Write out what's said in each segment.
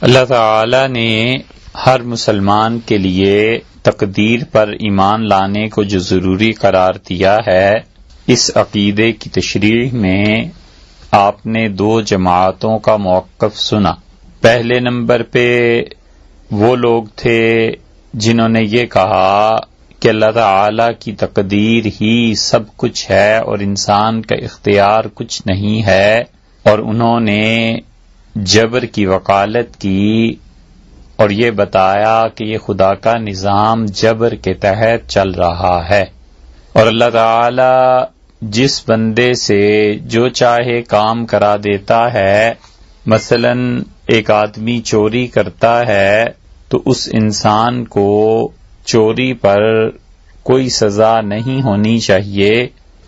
اللہ تعالی نے ہر مسلمان کے لیے تقدیر پر ایمان لانے کو جو ضروری قرار دیا ہے، اس عقیدے کی تشریح میں آپ نے دو جماعتوں کا موقف سنا۔ پہلے نمبر پہ وہ لوگ تھے جنہوں نے یہ کہا کہ اللہ تعالی کی تقدیر ہی سب کچھ ہے اور انسان کا اختیار کچھ نہیں ہے، اور انہوں نے جبر کی وکالت کی اور یہ بتایا کہ یہ خدا کا نظام جبر کے تحت چل رہا ہے، اور اللہ تعالی جس بندے سے جو چاہے کام کرا دیتا ہے۔ مثلا ایک آدمی چوری کرتا ہے تو اس انسان کو چوری پر کوئی سزا نہیں ہونی چاہیے،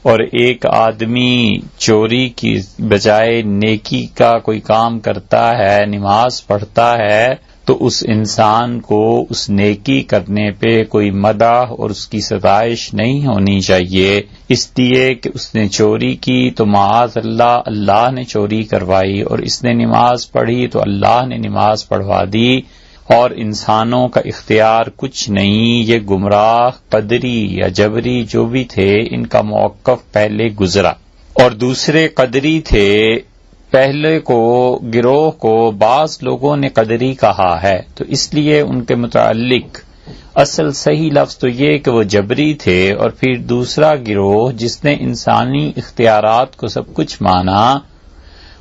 اور ایک آدمی چوری کی بجائے نیکی کا کوئی کام کرتا ہے، نماز پڑھتا ہے، تو اس انسان کو اس نیکی کرنے پہ کوئی مدح اور اس کی ستائش نہیں ہونی چاہیے، اس لیے کہ اس نے چوری کی تو معاذ اللہ اللہ نے چوری کروائی، اور اس نے نماز پڑھی تو اللہ نے نماز پڑھوا دی، اور انسانوں کا اختیار کچھ نہیں۔ یہ گمراہ قدری یا جبری جو بھی تھے، ان کا موقف پہلے گزرا، اور دوسرے قدری تھے۔ پہلے کو گروہ کو بعض لوگوں نے قدری کہا ہے، تو اس لیے ان کے متعلق اصل صحیح لفظ تو یہ کہ وہ جبری تھے، اور پھر دوسرا گروہ جس نے انسانی اختیارات کو سب کچھ مانا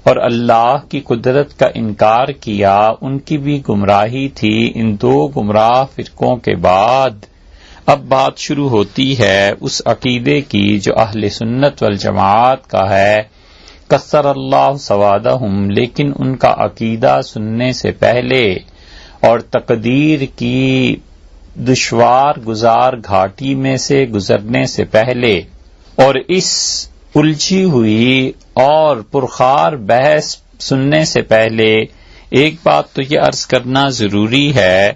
اور اللہ کی قدرت کا انکار کیا، ان کی بھی گمراہی تھی۔ ان دو گمراہ فرقوں کے بعد اب بات شروع ہوتی ہے اس عقیدے کی جو اہل سنت والجماعت کا ہے، کثر اللہ سوادہم، لیکن ان کا عقیدہ سننے سے پہلے اور تقدیر کی دشوار گزار گھاٹی میں سے گزرنے سے پہلے اور اس الجھی ہوئی اور پرخار بحث سننے سے پہلے ایک بات تو یہ عرض کرنا ضروری ہے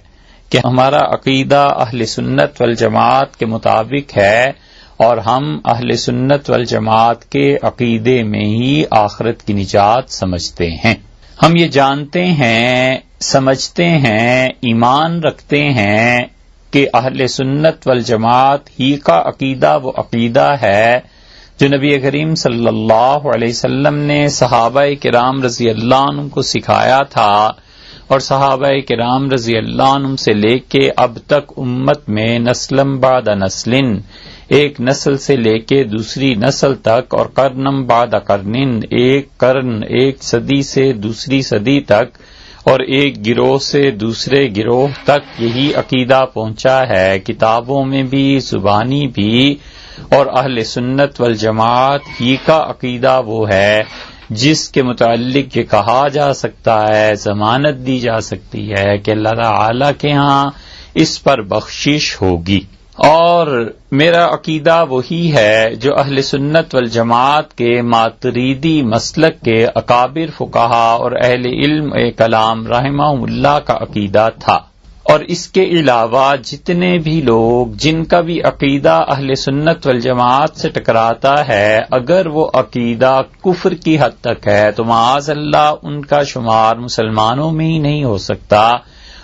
کہ ہمارا عقیدہ اہل سنت والجماعت کے مطابق ہے، اور ہم اہل سنت والجماعت کے عقیدے میں ہی آخرت کی نجات سمجھتے ہیں۔ ہم یہ جانتے ہیں، سمجھتے ہیں، ایمان رکھتے ہیں کہ اہل سنت والجماعت ہی کا عقیدہ وہ عقیدہ ہے جو نبی کریم صلی اللہ علیہ وسلم نے صحابہ کرام رضی اللہ عنہ کو سکھایا تھا، اور صحابہ کرام رضی اللہ عنہ سے لے کے اب تک امت میں نسلم بعد نسلن، ایک نسل سے لے کے دوسری نسل تک، اور قرنم بعد قرنن، ایک قرن ایک صدی سے دوسری صدی تک، اور ایک گروہ سے دوسرے گروہ تک یہی عقیدہ پہنچا ہے، کتابوں میں بھی زبانی بھی، اور اہل سنت والجماعت ہی کا عقیدہ وہ ہے جس کے متعلق یہ کہا جا سکتا ہے، ضمانت دی جا سکتی ہے کہ اللہ تعالی کے ہاں اس پر بخشش ہوگی۔ اور میرا عقیدہ وہی ہے جو اہل سنت والجماعت کے ماتریدی مسلک کے اکابر فقہا اور اہل علم کلام رحمہم اللہ کا عقیدہ تھا، اور اس کے علاوہ جتنے بھی لوگ جن کا بھی عقیدہ اہل سنت والجماعت سے ٹکراتا ہے، اگر وہ عقیدہ کفر کی حد تک ہے تو معاذ اللہ ان کا شمار مسلمانوں میں ہی نہیں ہو سکتا،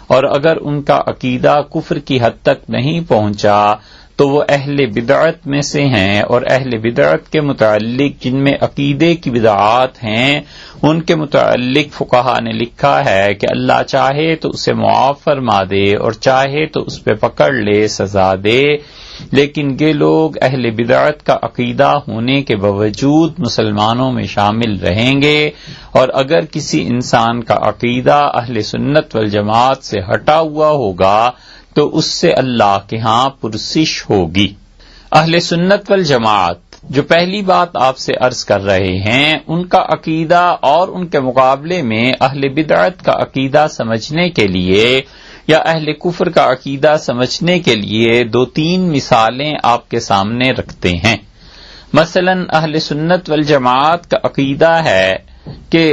اور اگر ان کا عقیدہ کفر کی حد تک نہیں پہنچا تو وہ اہل بدعت میں سے ہیں، اور اہل بدعت کے متعلق جن میں عقیدے کی بدعات ہیں ان کے متعلق فقہا نے لکھا ہے کہ اللہ چاہے تو اسے معاف فرما دے اور چاہے تو اس پہ پکڑ لے، سزا دے، لیکن یہ لوگ اہل بدعت کا عقیدہ ہونے کے باوجود مسلمانوں میں شامل رہیں گے، اور اگر کسی انسان کا عقیدہ اہل سنت والجماعت سے ہٹا ہوا ہوگا تو اس سے اللہ کے ہاں پرسش ہوگی۔ اہل سنت والجماعت جو پہلی بات آپ سے عرض کر رہے ہیں، ان کا عقیدہ اور ان کے مقابلے میں اہل بدعت کا عقیدہ سمجھنے کے لیے یا اہل کفر کا عقیدہ سمجھنے کے لیے دو تین مثالیں آپ کے سامنے رکھتے ہیں۔ مثلا اہل سنت والجماعت کا عقیدہ ہے کہ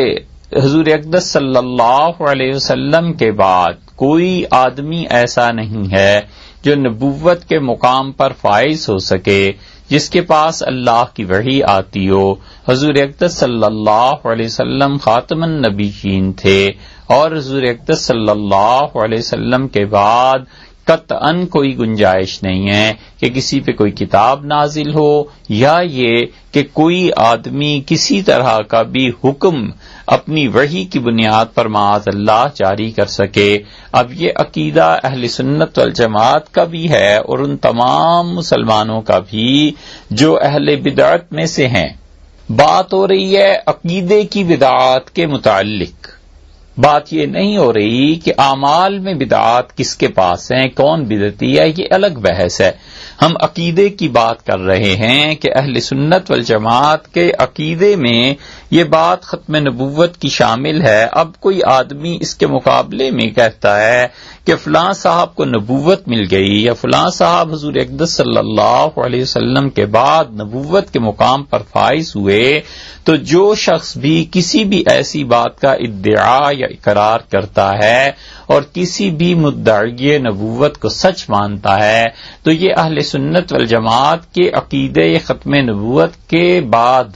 حضور اقدس صلی اللہ علیہ وسلم کے بعد کوئی آدمی ایسا نہیں ہے جو نبوت کے مقام پر فائز ہو سکے، جس کے پاس اللہ کی وحی آتی ہو. حضور اقدس صلی اللہ علیہ وسلم خاتم النبیین تھے، اور حضور اقدس صلی اللہ علیہ وسلم کے بعد قطعاً کوئی گنجائش نہیں ہے کہ کسی پہ کوئی کتاب نازل ہو، یا یہ کہ کوئی آدمی کسی طرح کا بھی حکم اپنی وحی کی بنیاد پر معاذ اللہ جاری کر سکے. اب یہ عقیدہ اہل سنت والجماعت کا بھی ہے اور ان تمام مسلمانوں کا بھی جو اہل بدعت میں سے ہیں. بات ہو رہی ہے عقیدے کی بدعات کے متعلق، بات یہ نہیں ہو رہی کہ اعمال میں بدعات کس کے پاس ہیں، کون بدعتی ہے، یہ الگ بحث ہے. ہم عقیدے کی بات کر رہے ہیں کہ اہل سنت والجماعت کے عقیدے میں یہ بات ختم نبوت کی شامل ہے. اب کوئی آدمی اس کے مقابلے میں کہتا ہے کہ فلاں صاحب کو نبوت مل گئی، یا فلاں صاحب حضور اقدس صلی اللہ علیہ وسلم کے بعد نبوت کے مقام پر فائز ہوئے، تو جو شخص بھی کسی بھی ایسی بات کا ادعا یا اقرار کرتا ہے اور کسی بھی مدعی نبوت کو سچ مانتا ہے، تو یہ اہل سنت والجماعت کے عقیدہ ختم نبوت کے بعد،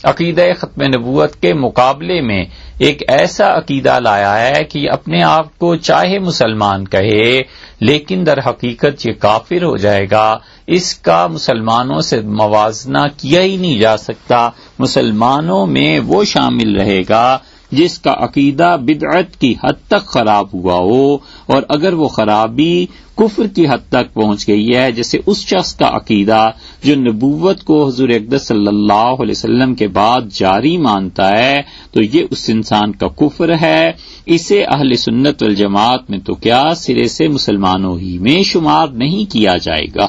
عقیدہ ختم نبوت کے مقابلے میں ایک ایسا عقیدہ لایا ہے کہ یہ اپنے آپ کو چاہے مسلمان کہے لیکن در حقیقت یہ کافر ہو جائے گا. اس کا مسلمانوں سے موازنہ کیا ہی نہیں جا سکتا. مسلمانوں میں وہ شامل رہے گا جس کا عقیدہ بدعت کی حد تک خراب ہوا ہو، اور اگر وہ خرابی کفر کی حد تک پہنچ گئی ہے، جیسے اس شخص کا عقیدہ جو نبوت کو حضور اقدس صلی اللہ علیہ وسلم کے بعد جاری مانتا ہے، تو یہ اس انسان کا کفر ہے. اسے اہل سنت والجماعت میں تو کیا سرے سے مسلمانوں ہی میں شمار نہیں کیا جائے گا.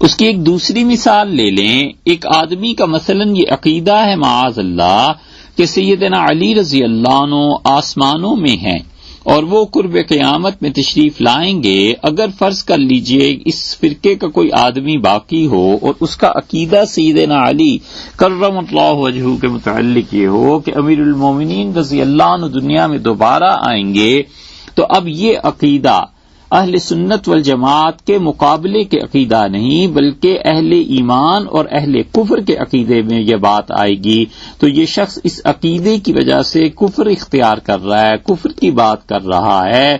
اس کی ایک دوسری مثال لے لیں. ایک آدمی کا مثلاً یہ عقیدہ ہے معاذ اللہ کہ سیدنا علی رضی اللہ عنہ آسمانوں میں ہیں اور وہ قرب قیامت میں تشریف لائیں گے. اگر فرض کر لیجئے اس فرقے کا کوئی آدمی باقی ہو اور اس کا عقیدہ سیدنا علی کرم اللہ وجہہ کے متعلق یہ ہو کہ امیر المومنین رضی اللہ عنہ دنیا میں دوبارہ آئیں گے، تو اب یہ عقیدہ اہل سنت والجماعت کے مقابلے کے عقیدہ نہیں بلکہ اہل ایمان اور اہل کفر کے عقیدے میں یہ بات آئے گی. تو یہ شخص اس عقیدے کی وجہ سے کفر اختیار کر رہا ہے، کفر کی بات کر رہا ہے،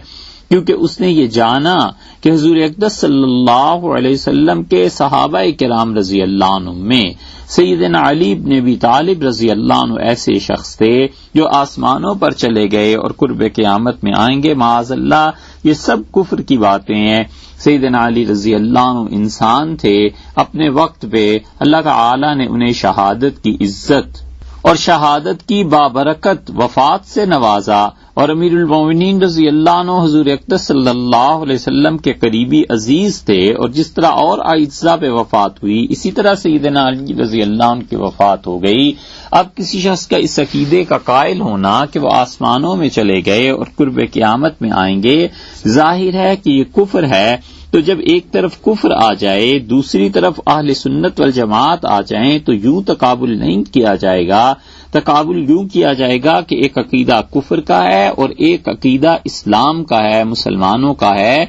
کیونکہ اس نے یہ جانا کہ حضور اقدس صلی اللہ علیہ وسلم کے صحابہ کرام رضی اللہ عنہ میں سیدنا علی بن ابی طالب رضی اللہ عنہ ایسے شخص تھے جو آسمانوں پر چلے گئے اور قرب قیامت میں آئیں گے. معاذ اللہ یہ سب کفر کی باتیں ہیں. سیدنا علی رضی اللہ عنہ انسان تھے، اپنے وقت پہ اللہ تعالی نے انہیں شہادت کی عزت اور شہادت کی بابرکت وفات سے نوازا، اور امیر المومنین رضی اللہ عنہ حضور اقدس صلی اللہ علیہ وسلم کے قریبی عزیز تھے، اور جس طرح اور اعزاء پہ وفات ہوئی اسی طرح سیدنا علی رضی اللہ عنہ کی وفات ہو گئی. اب کسی شخص کا اس عقیدے کا قائل ہونا کہ وہ آسمانوں میں چلے گئے اور قرب قیامت میں آئیں گے، ظاہر ہے کہ یہ کفر ہے. تو جب ایک طرف کفر آ جائے، دوسری طرف اہل سنت والجماعت آ جائیں، تو یوں تقابل نہیں کیا جائے گا. تقابل یوں کیا جائے گا کہ ایک عقیدہ کفر کا ہے اور ایک عقیدہ اسلام کا ہے، مسلمانوں کا ہے.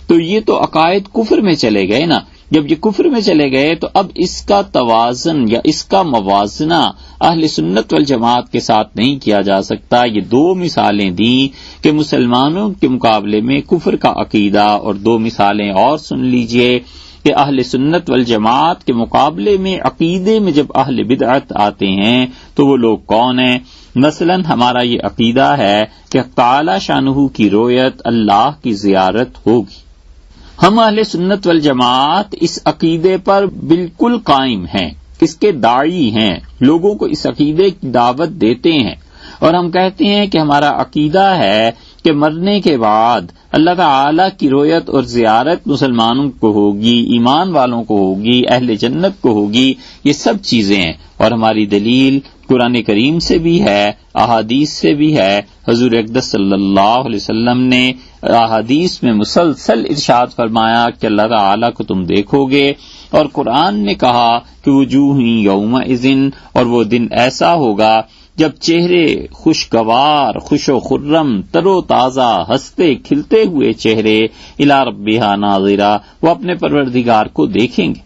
تو یہ تو عقائد کفر میں چلے گئے نا. جب یہ کفر میں چلے گئے تو اب اس کا توازن یا اس کا موازنہ اہل سنت والجماعت کے ساتھ نہیں کیا جا سکتا. یہ دو مثالیں دیں کہ مسلمانوں کے مقابلے میں کفر کا عقیدہ، اور دو مثالیں اور سن لیجئے کہ اہل سنت والجماعت کے مقابلے میں عقیدے میں جب اہل بدعت آتے ہیں تو وہ لوگ کون ہیں. مثلا ہمارا یہ عقیدہ ہے کہ تعالی شانہ کی رویت، اللہ کی زیارت ہوگی. ہم اہل سنت والجماعت اس عقیدے پر بالکل قائم ہیں، اس کے داعی ہیں، لوگوں کو اس عقیدے کی دعوت دیتے ہیں، اور ہم کہتے ہیں کہ ہمارا عقیدہ ہے کہ مرنے کے بعد اللہ تعالی کی رویت اور زیارت مسلمانوں کو ہوگی، ایمان والوں کو ہوگی، اہل جنت کو ہوگی. یہ سب چیزیں ہیں، اور ہماری دلیل قرآن کریم سے بھی ہے، احادیث سے بھی ہے. حضور اقدس صلی اللہ علیہ وسلم نے احادیث میں مسلسل ارشاد فرمایا کہ اللہ تعالی کو تم دیکھو گے، اور قرآن نے کہا کہ وجوہ یومئذ، اور وہ دن ایسا ہوگا جب چہرے خوشگوار، خوش و خرم، تر و تازہ، ہنستے کھلتے ہوئے چہرے الی ربہا ناظرہ، وہ اپنے پروردگار کو دیکھیں گے.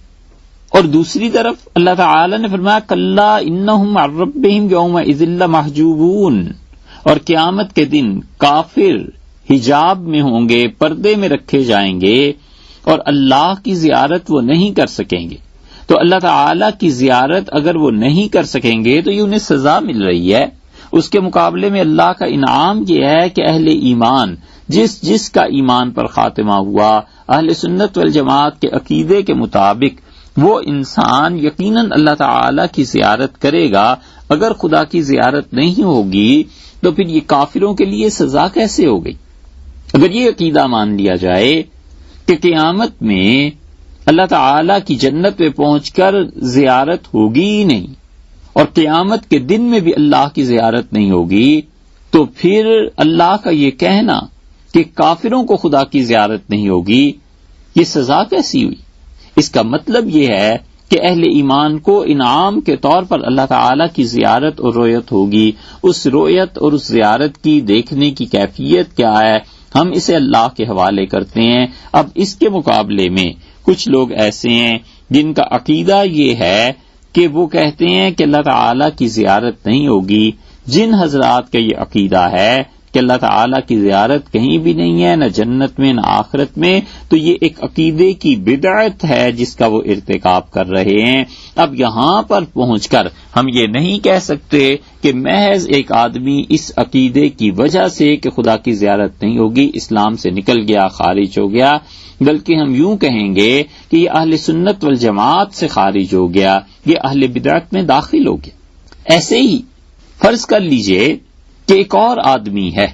اور دوسری طرف اللہ تعالی نے فرمایا کلا انہم عن ربہم یومئذ لمحجوبون، اور قیامت کے دن کافر حجاب میں ہوں گے، پردے میں رکھے جائیں گے اور اللہ کی زیارت وہ نہیں کر سکیں گے۔ تو اللہ تعالی کی زیارت اگر وہ نہیں کر سکیں گے تو یہ انہیں سزا مل رہی ہے۔ اس کے مقابلے میں اللہ کا انعام یہ ہے کہ اہل ایمان جس کا ایمان پر خاتمہ ہوا، اہل سنت والجماعت کے عقیدے کے مطابق وہ انسان یقیناً اللہ تعالی کی زیارت کرے گا۔ اگر خدا کی زیارت نہیں ہوگی تو پھر یہ کافروں کے لیے سزا کیسے ہو گئی؟ اگر یہ عقیدہ مان لیا جائے کہ قیامت میں اللہ تعالی کی جنت میں پہنچ کر زیارت ہوگی ہی نہیں اور قیامت کے دن میں بھی اللہ کی زیارت نہیں ہوگی، تو پھر اللہ کا یہ کہنا کہ کافروں کو خدا کی زیارت نہیں ہوگی، یہ سزا کیسی ہوئی؟ اس کا مطلب یہ ہے کہ اہل ایمان کو انعام کے طور پر اللہ تعالی کی زیارت اور رؤیت ہوگی۔ اس رؤیت اور اس زیارت کی دیکھنے کی کیفیت کیا ہے، ہم اسے اللہ کے حوالے کرتے ہیں۔ اب اس کے مقابلے میں کچھ لوگ ایسے ہیں جن کا عقیدہ یہ ہے کہ وہ کہتے ہیں کہ اللہ تعالی کی زیارت نہیں ہوگی۔ جن حضرات کا یہ عقیدہ ہے کہ اللہ تعالیٰ کی زیارت کہیں بھی نہیں ہے، نہ جنت میں نہ آخرت میں، تو یہ ایک عقیدے کی بدعت ہے جس کا وہ ارتکاب کر رہے ہیں۔ اب یہاں پر پہنچ کر ہم یہ نہیں کہہ سکتے کہ محض ایک آدمی اس عقیدے کی وجہ سے کہ خدا کی زیارت نہیں ہوگی اسلام سے نکل گیا، خارج ہو گیا، بلکہ ہم یوں کہیں گے کہ یہ اہل سنت والجماعت سے خارج ہو گیا، یہ اہل بدعت میں داخل ہو گیا۔ ایسے ہی فرض کر لیجئے کہ ایک اور آدمی ہے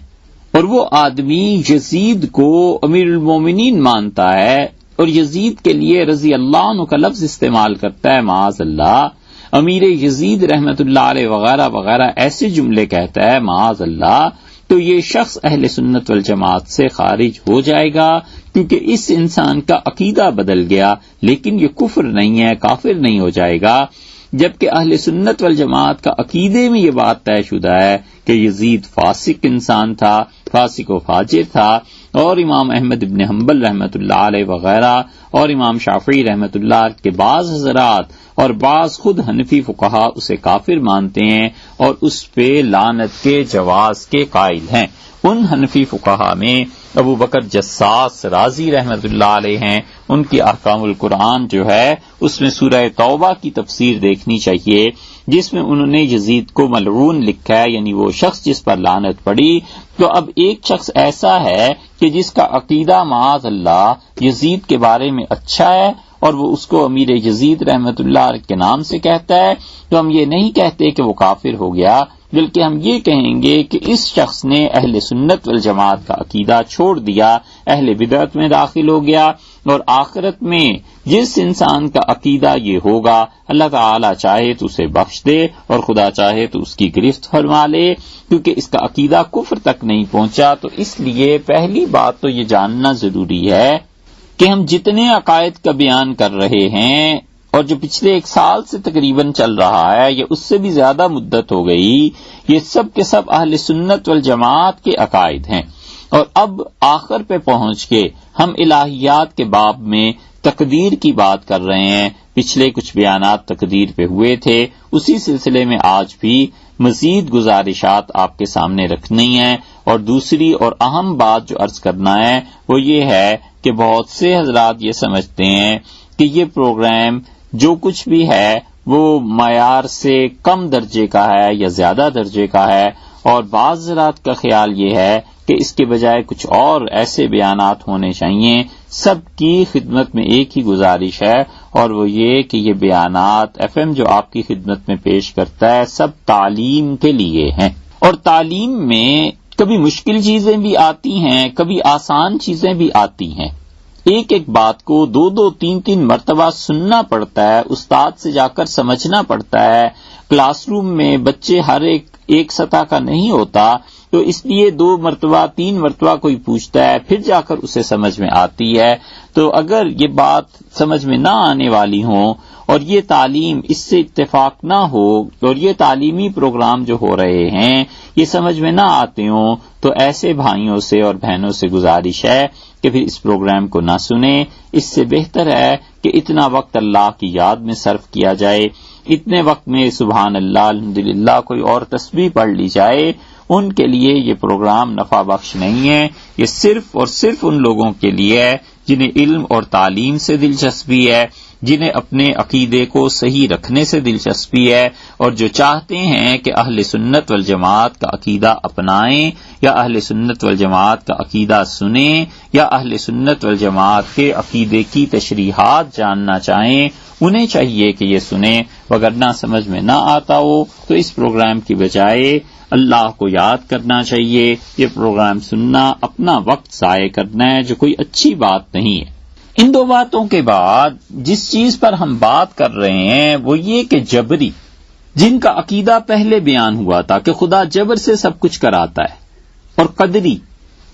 اور وہ آدمی یزید کو امیر المومنین مانتا ہے اور یزید کے لیے رضی اللہ عنہ کا لفظ استعمال کرتا ہے، معاذ اللہ، امیر یزید رحمت اللہ علیہ وغیرہ وغیرہ ایسے جملے کہتا ہے، معاذ اللہ، تو یہ شخص اہل سنت والجماعت سے خارج ہو جائے گا، کیونکہ اس انسان کا عقیدہ بدل گیا، لیکن یہ کفر نہیں ہے، کافر نہیں ہو جائے گا، جبکہ اہل سنت والجماعت کا عقیدے میں یہ بات طے شدہ ہے کہ یزید فاسق انسان تھا، فاسق و فاجر تھا، اور امام احمد ابن حنبل رحمت اللہ علیہ وغیرہ اور امام شافعی رحمت اللہ کے بعض حضرات اور بعض خود حنفی فقہا اسے کافر مانتے ہیں اور اس پہ لعنت کے جواز کے قائل ہیں۔ ان حنفی فقہا میں ابو بکر جساس رازی رحمت اللہ علیہ ہیں، ان کی احکام القرآن جو ہے اس میں سورہ توبہ کی تفسیر دیکھنی چاہیے، جس میں انہوں نے یزید کو ملعون لکھا ہے، یعنی وہ شخص جس پر لعنت پڑی۔ تو اب ایک شخص ایسا ہے کہ جس کا عقیدہ معاذ اللہ یزید کے بارے میں اچھا ہے اور وہ اس کو امیر یزید رحمت اللہ کے نام سے کہتا ہے، تو ہم یہ نہیں کہتے کہ وہ کافر ہو گیا، بلکہ ہم یہ کہیں گے کہ اس شخص نے اہل سنت والجماعت کا عقیدہ چھوڑ دیا، اہل بدعت میں داخل ہو گیا، اور آخرت میں جس انسان کا عقیدہ یہ ہوگا اللہ تعالیٰ چاہے تو اسے بخش دے اور خدا چاہے تو اس کی گرفت فرما لے، کیونکہ اس کا عقیدہ کفر تک نہیں پہنچا۔ تو اس لیے پہلی بات تو یہ جاننا ضروری ہے کہ ہم جتنے عقائد کا بیان کر رہے ہیں اور جو پچھلے 1 سال سے تقریباً چل رہا ہے یا اس سے بھی زیادہ مدت ہو گئی، یہ سب کے سب اہل سنت والجماعت کے عقائد ہیں، اور اب آخر پہ پہنچ کے ہم الہیات کے باب میں تقدیر کی بات کر رہے ہیں۔ پچھلے کچھ بیانات تقدیر پہ ہوئے تھے، اسی سلسلے میں آج بھی مزید گزارشات آپ کے سامنے رکھنی ہیں، اور دوسری اور اہم بات جو عرض کرنا ہے وہ یہ ہے کہ بہت سے حضرات یہ سمجھتے ہیں کہ یہ پروگرام جو کچھ بھی ہے وہ معیار سے کم درجے کا ہے یا زیادہ درجے کا ہے، اور بعض حضرات کا خیال یہ ہے کہ اس کے بجائے کچھ اور ایسے بیانات ہونے چاہیے۔ سب کی خدمت میں ایک ہی گزارش ہے، اور وہ یہ کہ یہ بیانات ایف ایم جو آپ کی خدمت میں پیش کرتا ہے سب تعلیم کے لیے ہیں، اور تعلیم میں کبھی مشکل چیزیں بھی آتی ہیں، کبھی آسان چیزیں بھی آتی ہیں۔ ایک ایک بات کو 2 3 مرتبہ سننا پڑتا ہے، استاد سے جا کر سمجھنا پڑتا ہے۔ کلاس روم میں بچے ہر ایک سطح کا نہیں ہوتا، تو اس لیے 2 مرتبہ 3 مرتبہ کوئی پوچھتا ہے، پھر جا کر اسے سمجھ میں آتی ہے۔ تو اگر یہ بات سمجھ میں نہ آنے والی ہوں اور یہ تعلیم اس سے اتفاق نہ ہو اور یہ تعلیمی پروگرام جو ہو رہے ہیں یہ سمجھ میں نہ آتے ہوں، تو ایسے بھائیوں سے اور بہنوں سے گزارش ہے کہ پھر اس پروگرام کو نہ سنیں۔ اس سے بہتر ہے کہ اتنا وقت اللہ کی یاد میں صرف کیا جائے، اتنے وقت میں سبحان اللہ الحمدللہ کوئی اور تسبیح پڑھ لی جائے۔ ان کے لیے یہ پروگرام نفع بخش نہیں ہے، یہ صرف اور صرف ان لوگوں کے لیے ہے جنہیں علم اور تعلیم سے دلچسپی ہے، جنہیں اپنے عقیدے کو صحیح رکھنے سے دلچسپی ہے، اور جو چاہتے ہیں کہ اہل سنت والجماعت کا عقیدہ اپنائیں یا اہل سنت والجماعت کا عقیدہ سنیں یا اہل سنت والجماعت کے عقیدے کی تشریحات جاننا چاہیں، انہیں چاہیے کہ یہ سنیں، وگرنہ سمجھ میں نہ آتا ہو تو اس پروگرام کی بجائے اللہ کو یاد کرنا چاہیے۔ یہ پروگرام سننا اپنا وقت ضائع کرنا ہے، جو کوئی اچھی بات نہیں ہے۔ ان دو باتوں کے بعد جس چیز پر ہم بات کر رہے ہیں وہ یہ کہ جبری، جن کا عقیدہ پہلے بیان ہوا تھا کہ خدا جبر سے سب کچھ کراتا ہے، اور قدری،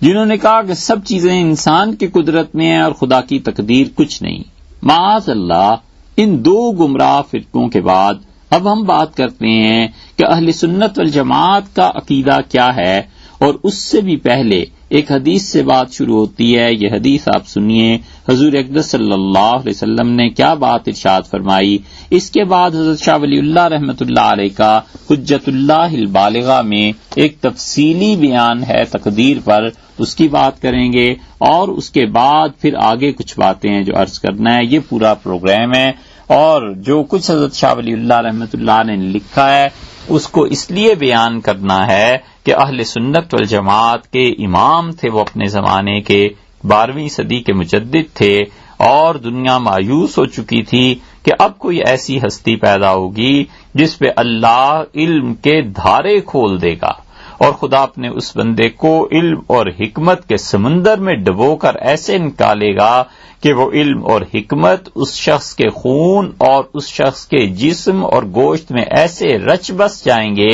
جنہوں نے کہا کہ سب چیزیں انسان کی قدرت میں ہیں اور خدا کی تقدیر کچھ نہیں۔ معاذ اللہ، ان دو گمراہ فرقوں کے بعد اب ہم بات کرتے ہیں کہ اہل سنت والجماعت کا عقیدہ کیا ہے، اور اس سے بھی پہلے ایک حدیث سے بات شروع ہوتی ہے۔ یہ حدیث آپ سنیے، حضور اقدس صلی اللہ علیہ وسلم نے کیا بات ارشاد فرمائی۔ اس کے بعد حضرت شاہ ولی اللہ رحمۃ اللہ علیہ کا حجت اللہ البالغہ میں ایک تفصیلی بیان ہے تقدیر پر، اس کی بات کریں گے، اور اس کے بعد پھر آگے کچھ باتیں ہیں جو عرض کرنا ہے۔ یہ پورا پروگرام ہے، اور جو کچھ حضرت شاہ ولی اللہ رحمۃ اللہ نے لکھا ہے اس کو اس لیے بیان کرنا ہے کہ اہل سنت والجماعت کے امام تھے، وہ اپنے زمانے کے 12ویں صدی کے مجدد تھے، اور دنیا مایوس ہو چکی تھی کہ اب کوئی ایسی ہستی پیدا ہوگی جس پہ اللہ علم کے دھارے کھول دے گا، اور خدا اپنے اس بندے کو علم اور حکمت کے سمندر میں ڈبو کر ایسے نکالے گا کہ وہ علم اور حکمت اس شخص کے خون اور اس شخص کے جسم اور گوشت میں ایسے رچ بس جائیں گے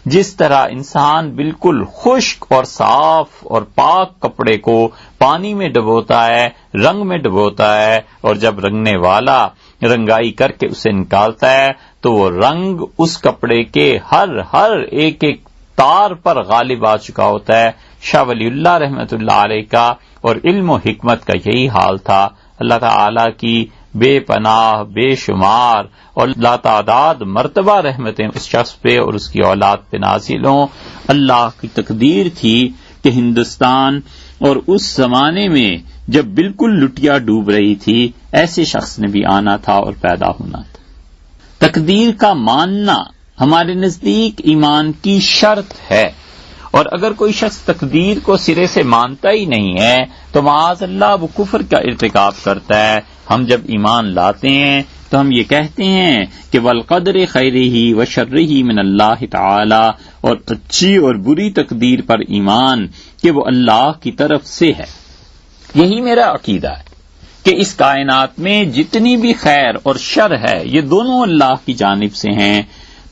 جس طرح انسان بالکل خشک اور صاف اور پاک کپڑے کو پانی میں ڈبوتا ہے، رنگ میں ڈبوتا ہے، اور جب رنگنے والا رنگائی کر کے اسے نکالتا ہے تو وہ رنگ اس کپڑے کے ہر ایک تار پر غالب آ چکا ہوتا ہے۔ شاہ ولی اللہ رحمۃ اللہ علیہ کا اور علم و حکمت کا یہی حال تھا۔ اللہ تعالی کی بے پناہ، بے شمار اور لاتعداد مرتبہ رحمتیں اس شخص پہ اور اس کی اولاد پہ نازل ہوں۔ اللہ کی تقدیر تھی کہ ہندوستان اور اس زمانے میں جب بالکل لٹیا ڈوب رہی تھی، ایسے شخص نے بھی آنا تھا اور پیدا ہونا تھا۔ تقدیر کا ماننا ہمارے نزدیک ایمان کی شرط ہے، اور اگر کوئی شخص تقدیر کو سرے سے مانتا ہی نہیں ہے تو معاذ اللہ وہ کفر کا ارتکاب کرتا ہے۔ ہم جب ایمان لاتے ہیں تو ہم یہ کہتے ہیں کہ والقدر خیرہ و شرہ من اللہ تعالی، اور اچھی اور بری تقدیر پر ایمان کہ وہ اللہ کی طرف سے ہے۔ یہی میرا عقیدہ ہے کہ اس کائنات میں جتنی بھی خیر اور شر ہے یہ دونوں اللہ کی جانب سے ہیں۔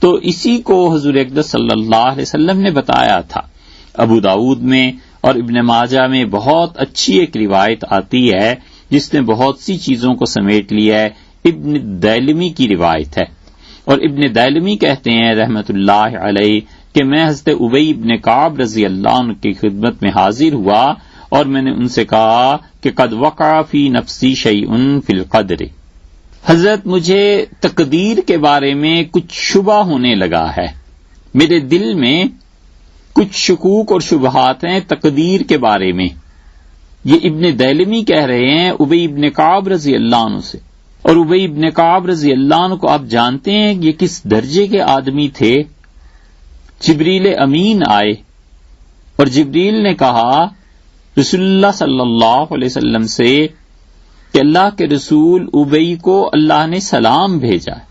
تو اسی کو حضور اقدس صلی اللہ علیہ وسلم نے بتایا تھا۔ ابو داؤد میں اور ابن ماجہ میں بہت اچھی ایک روایت آتی ہے جس نے بہت سی چیزوں کو سمیٹ لیا ہے۔ ابن دیلمی کی روایت ہے، اور ابن دیلمی کہتے ہیں رحمت اللہ علیہ کہ میں حضرت ابی ابن کعب رضی اللہ عنہ کی خدمت میں حاضر ہوا، اور میں نے ان سے کہا کہ قد وقع فی نفسی شیء فی القدر، حضرت مجھے تقدیر کے بارے میں کچھ شبہ ہونے لگا ہے، میرے دل میں کچھ شکوک اور شبہات ہیں تقدیر کے بارے میں۔ یہ ابن دیلمی کہہ رہے ہیں ابی ابن کعب رضی اللہ عنہ سے، اور ابی ابن کعب رضی اللہ عنہ کو آپ جانتے ہیں یہ کس درجے کے آدمی تھے۔ جبریل امین آئے اور جبریل نے کہا رسول اللہ صلی اللہ علیہ وسلم سے کہ اللہ کے رسول ابی کو اللہ نے سلام بھیجا ہے،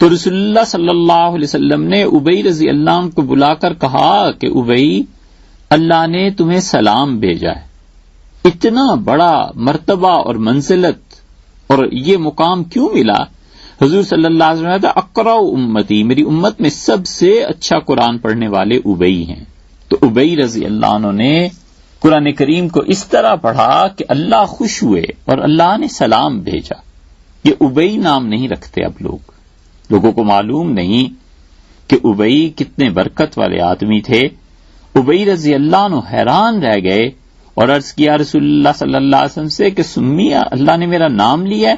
تو رسول اللہ صلی اللہ علیہ وسلم نے ابی رضی اللہ عنہ کو بلا کر کہا کہ ابی، اللہ نے تمہیں سلام بھیجا ہے۔ اتنا بڑا مرتبہ اور منزلت اور یہ مقام کیوں ملا؟ حضور صلی اللہ علیہ وسلم نے اقرأ امتی، میری امت میں سب سے اچھا قرآن پڑھنے والے ابی ہیں۔ تو ابی رضی اللہ عنہ نے قرآن کریم کو اس طرح پڑھا کہ اللہ خوش ہوئے اور اللہ نے سلام بھیجا۔ یہ ابئی نام نہیں رکھتے اب لوگوں کو معلوم نہیں کہ ابئی کتنے برکت والے آدمی تھے. ابئی رضی اللہ عنہ حیران رہ گئے اور عرض کیا رسول اللہ صلی اللہ علیہ وسلم سے کہ سمی اللہ نے میرا نام لیا ہے؟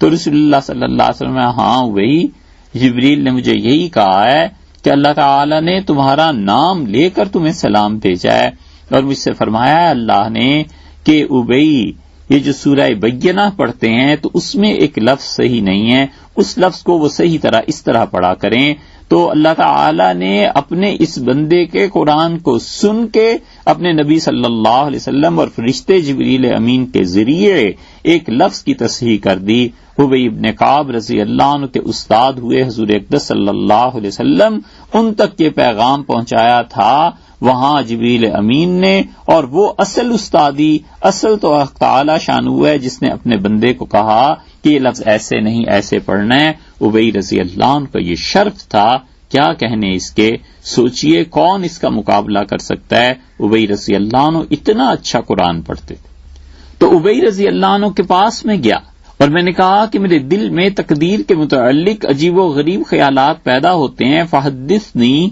تو رسول اللہ صلی اللہ علیہ وسلم ہاں ابئی، جبریل نے مجھے یہی کہا ہے کہ اللہ تعالی نے تمہارا نام لے کر تمہیں سلام بھیجا ہے، اور مجھ سے فرمایا ہے اللہ نے کہ ابئی یہ جو سورہ بینہ پڑھتے ہیں تو اس میں ایک لفظ صحیح نہیں ہے، اس لفظ کو وہ صحیح طرح اس طرح پڑھا کریں. تو اللہ تعالی نے اپنے اس بندے کے قرآن کو سن کے اپنے نبی صلی اللہ علیہ وسلم اور فرشتے جبریل امین کے ذریعے ایک لفظ کی تصحیح کر دی. ابی ابن کعب رضی اللہ عنہ کے استاد ہوئے حضور اقدس صلی اللہ علیہ وسلم، ان تک یہ پیغام پہنچایا تھا وہاں جبریل امین نے، اور وہ اصل استادی، اصل تو اللہ تعالی شان ہوا ہے جس نے اپنے بندے کو کہا کہ یہ لفظ ایسے نہیں ایسے پڑھنا ہے. ابی رضی اللہ عنہ کا یہ شرف تھا، کیا کہنے اس کے، سوچئے کون اس کا مقابلہ کر سکتا ہے. ابی رضی اللہ عنہ اتنا اچھا قرآن پڑھتے تھے. تو ابی رضی اللہ عنہ کے پاس میں گیا اور میں نے کہا کہ میرے دل میں تقدیر کے متعلق عجیب و غریب خیالات پیدا ہوتے ہیں، فحدثنی،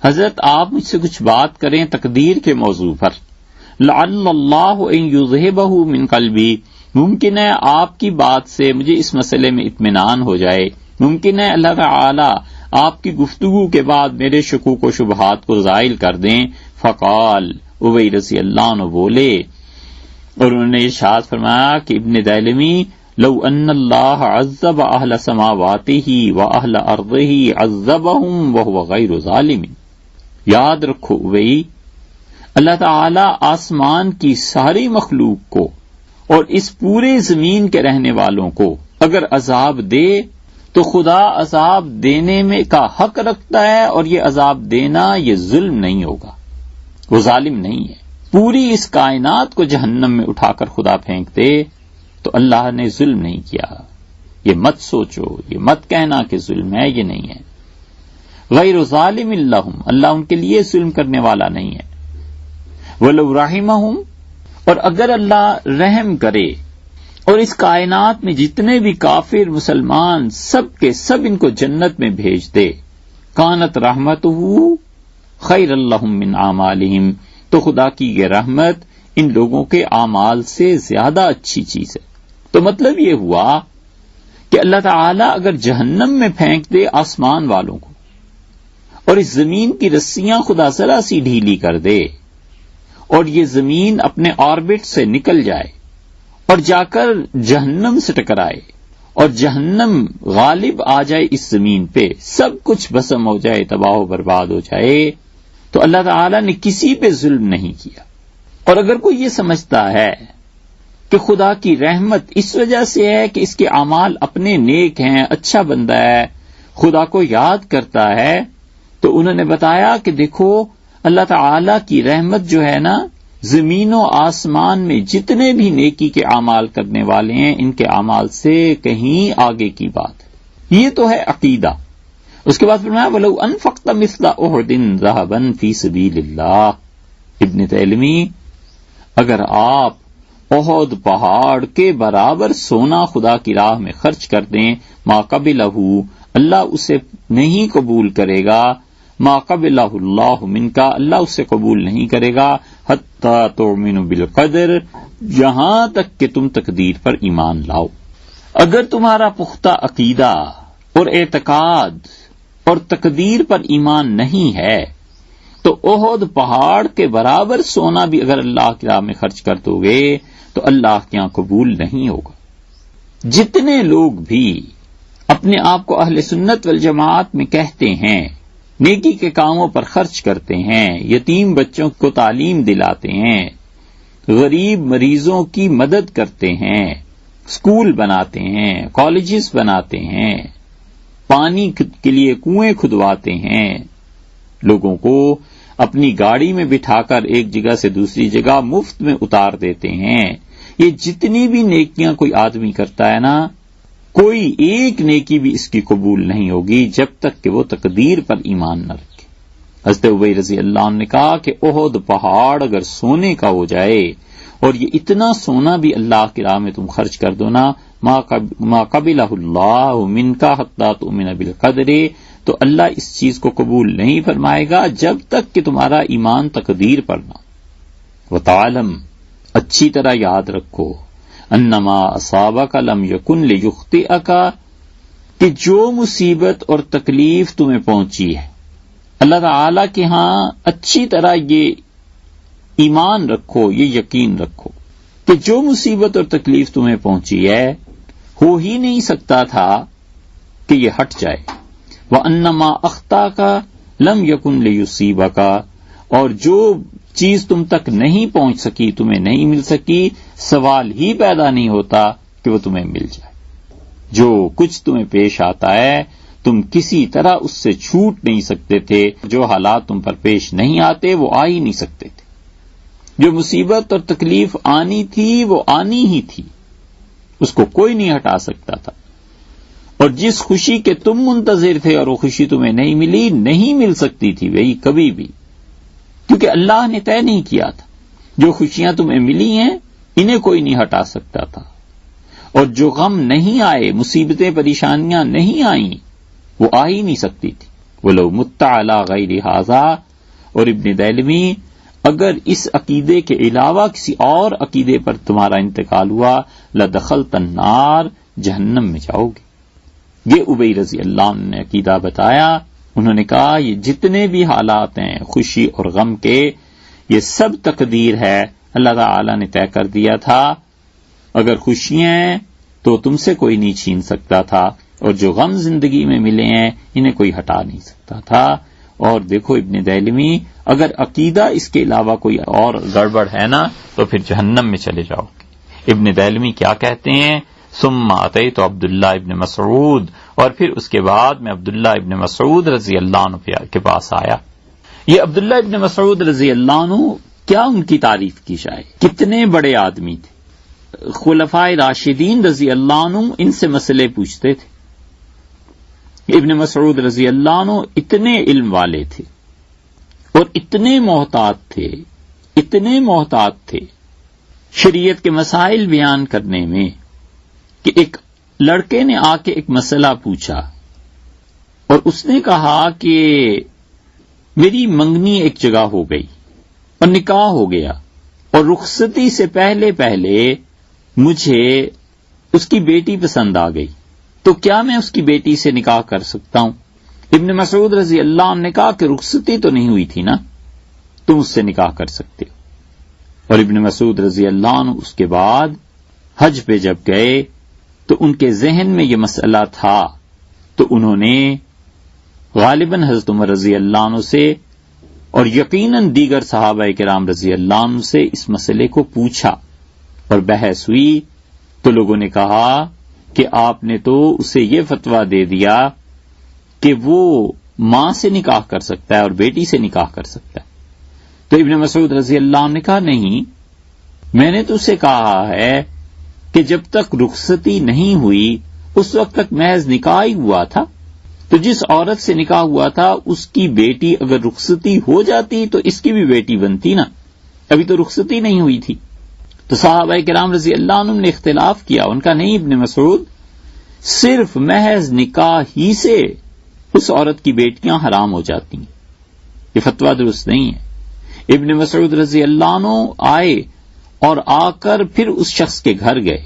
حضرت آپ مجھ سے کچھ بات کریں تقدیر کے موضوع پر. لعل اللہ ان یذہبہ من قلبی، ممکن ہے آپ کی بات سے مجھے اس مسئلے میں اطمینان ہو جائے، ممکن ہے اللہ تعالی آپ کی گفتگو کے بعد میرے شکوک و شبہات کو زائل کر دیں. فقال، ابی رضی اللہ عنہ بولے اور انہوں نے ارشاد فرمایا کہ ابن دیلمی، لو ان اللہ عذب اہل سماواتہ واہل ارضہ عذبہم وہو غیر ظالم. یاد رکھو ابی، اللہ تعالی آسمان کی ساری مخلوق کو اور اس پورے زمین کے رہنے والوں کو اگر عذاب دے تو خدا عذاب دینے میں کا حق رکھتا ہے، اور یہ عذاب دینا یہ ظلم نہیں ہوگا، وہ ظالم نہیں ہے. پوری اس کائنات کو جہنم میں اٹھا کر خدا پھینک دے تو اللہ نے ظلم نہیں کیا. یہ مت سوچو، یہ مت کہنا کہ ظلم ہے، یہ نہیں ہے. غیر ظالم لہم، اللہ ان کے لیے ظلم کرنے والا نہیں ہے. وَلَوْ رَحِمَهُمْ، اور اگر اللہ رحم کرے اور اس کائنات میں جتنے بھی کافر مسلمان سب کے سب ان کو جنت میں بھیج دے، کانت رحمتہ خیر لہم من اعمالہم، تو خدا کی یہ رحمت ان لوگوں کے اعمال سے زیادہ اچھی چیز ہے. تو مطلب یہ ہوا کہ اللہ تعالی اگر جہنم میں پھینک دے آسمان والوں کو اور اس زمین کی رسیاں خدا ذرا سی ڈھیلی کر دے اور یہ زمین اپنے آربٹ سے نکل جائے اور جا کر جہنم سے ٹکرائے اور جہنم غالب آ جائے اس زمین پہ، سب کچھ بھسم ہو جائے، تباہ و برباد ہو جائے، تو اللہ تعالی نے کسی پہ ظلم نہیں کیا. اور اگر کوئی یہ سمجھتا ہے کہ خدا کی رحمت اس وجہ سے ہے کہ اس کے اعمال اپنے نیک ہیں، اچھا بندہ ہے، خدا کو یاد کرتا ہے، تو انہوں نے بتایا کہ دیکھو اللہ تعالی کی رحمت جو ہے نا، زمین و آسمان میں جتنے بھی نیکی کے اعمال کرنے والے ہیں ان کے اعمال سے کہیں آگے کی بات ہے. یہ تو ہے عقیدہ. اس کے بعد فرمایا وَلَوْ أَنفَقْتَ مِثْلَ أُحُدٍ ذَهَبًا فِي سَبِيلِ اللَّهِ، ابن تیلمی، اگر آپ احد پہاڑ کے برابر سونا خدا کی راہ میں خرچ کر دیں، ما قبلہ، اللہ اسے نہیں قبول کرے گا، ما قبلہ اللہ منکا، اللہ اسے قبول نہیں کرے گا، حتی تؤمنوا بالقدر، جہاں تک کہ تم تقدیر پر ایمان لاؤ. اگر تمہارا پختہ عقیدہ اور اعتقاد اور تقدیر پر ایمان نہیں ہے تو احد پہاڑ کے برابر سونا بھی اگر اللہ کی راہ میں خرچ کر دو گے تو اللہ کے یہاں قبول نہیں ہوگا. جتنے لوگ بھی اپنے آپ کو اہل سنت والجماعت میں کہتے ہیں، نیکی کے کاموں پر خرچ کرتے ہیں، یتیم بچوں کو تعلیم دلاتے ہیں، غریب مریضوں کی مدد کرتے ہیں، اسکول بناتے ہیں، کالجز بناتے ہیں، پانی کے لیے کنویں کھدواتے ہیں، لوگوں کو اپنی گاڑی میں بٹھا کر ایک جگہ سے دوسری جگہ مفت میں اتار دیتے ہیں، یہ جتنی بھی نیکیاں کوئی آدمی کرتا ہے نا، کوئی ایک نیکی بھی اس کی قبول نہیں ہوگی جب تک کہ وہ تقدیر پر ایمان نہ رکھے. حضرت ابی رضی اللہ عنہ نے کہا کہ احد پہاڑ اگر سونے کا ہو جائے اور یہ اتنا سونا بھی اللہ کی راہ میں تم خرچ کر دو نا ما قبلہ اللہ منک حتی تؤمن بالقدر، تو اللہ اس چیز کو قبول نہیں فرمائے گا جب تک کہ تمہارا ایمان تقدیر پر نہ۔ وتعلم، اچھی طرح یاد رکھو، انما اصابک لم یکن لیخطئک، کہ جو مصیبت اور تکلیف تمہیں پہنچی ہے، اللہ تعالی کے ہاں اچھی طرح یہ ایمان رکھو، یہ یقین رکھو کہ جو مصیبت اور تکلیف تمہیں پہنچی ہے ہو ہی نہیں سکتا تھا کہ یہ ہٹ جائے۔ وَأَنَّمَا أَخْطَأَكَ لَمْ يَكُنْ لِيُصِيبَكَ، اور جو چیز تم تک نہیں پہنچ سکی، تمہیں نہیں مل سکی، سوال ہی پیدا نہیں ہوتا کہ وہ تمہیں مل جائے۔ جو کچھ تمہیں پیش آتا ہے تم کسی طرح اس سے چھوٹ نہیں سکتے تھے، جو حالات تم پر پیش نہیں آتے وہ آ ہی نہیں سکتے تھے۔ جو مصیبت اور تکلیف آنی تھی وہ آنی ہی تھی، اس کو کوئی نہیں ہٹا سکتا تھا۔ اور جس خوشی کے تم منتظر تھے اور وہ خوشی تمہیں نہیں ملی، نہیں مل سکتی تھی وہی کبھی بھی، کیونکہ اللہ نے طے نہیں کیا تھا۔ جو خوشیاں تمہیں ملی ہیں انہیں کوئی نہیں ہٹا سکتا تھا، اور جو غم نہیں آئے، مصیبتیں پریشانیاں نہیں آئیں، وہ آ ہی نہیں سکتی تھی۔ وَلَوْ مُتَّ عَلَىٰ غَيْرِ هَٰذَا، اور ابن دہلوی، اگر اس عقیدے کے علاوہ کسی اور عقیدے پر تمہارا انتقال ہوا، لَدَخَلْتَ النَّارَ، جہنم میں جاؤ گے۔ یہ ابی رضی اللہ عنہ نے عقیدہ بتایا، انہوں نے کہا یہ جتنے بھی حالات ہیں خوشی اور غم کے، یہ سب تقدیر ہے، اللہ تعالی نے طے کر دیا تھا۔ اگر خوشیاں ہیں تو تم سے کوئی نہیں چھین سکتا تھا، اور جو غم زندگی میں ملے ہیں انہیں کوئی ہٹا نہیں سکتا تھا۔ اور دیکھو ابن دہلوی، اگر عقیدہ اس کے علاوہ کوئی اور گڑبڑ ہے نا تو پھر جہنم میں چلے جاؤ گے۔ ابن دہلوی کیا کہتے ہیں؟ ثم اتیت عبداللہ ابن مسعود، اور پھر اس کے بعد میں عبداللہ ابن مسعود رضی اللہ عنہ کے پاس آیا۔ یہ عبداللہ ابن مسعود رضی اللہ عنہ، کیا ان کی تعریف کی جائے، کتنے بڑے آدمی تھے۔ خلفائے راشدین رضی اللہ عنہ ان سے مسئلے پوچھتے تھے۔ ابن مسعود رضی اللہ عنہ اتنے علم والے تھے اور اتنے محتاط تھے، اتنے محتاط تھے شریعت کے مسائل بیان کرنے میں، کہ ایک لڑکے نے آ کے ایک مسئلہ پوچھا اور اس نے کہا کہ میری منگنی ایک جگہ ہو گئی اور نکاح ہو گیا، اور رخصتی سے پہلے پہلے مجھے اس کی بیٹی پسند آ گئی، تو کیا میں اس کی بیٹی سے نکاح کر سکتا ہوں؟ ابن مسعود رضی اللہ عنہ نے کہا کہ رخصتی تو نہیں ہوئی تھی نا، تم اس سے نکاح کر سکتے ہو۔ اور ابن مسعود رضی اللہ عنہ اس کے بعد حج پہ جب گئے تو ان کے ذہن میں یہ مسئلہ تھا، تو انہوں نے غالباً حضرت عمر رضی اللہ عنہ سے اور یقیناً دیگر صحابہ کرام رضی اللہ عنہ سے اس مسئلے کو پوچھا، اور بحث ہوئی تو لوگوں نے کہا کہ آپ نے تو اسے یہ فتویٰ دے دیا کہ وہ ماں سے نکاح کر سکتا ہے اور بیٹی سے نکاح کر سکتا ہے۔ تو ابن مسعود رضی اللہ عنہ نے کہا نہیں، میں نے تو اسے کہا ہے کہ جب تک رخصتی نہیں ہوئی اس وقت تک محض نکاح ہی ہوا تھا، تو جس عورت سے نکاح ہوا تھا اس کی بیٹی اگر رخصتی ہو جاتی تو اس کی بھی بیٹی بنتی نا، ابھی تو رخصتی نہیں ہوئی تھی۔ تو صحابہ کرام رضی اللہ عنہ نے اختلاف کیا، ان کا نہیں ابن مسعود، صرف محض نکاح ہی سے اس عورت کی بیٹیاں حرام ہو جاتی ہیں، یہ فتویٰ درست نہیں ہے۔ ابن مسعود رضی اللہ عنہ آئے اور آ کر پھر اس شخص کے گھر گئے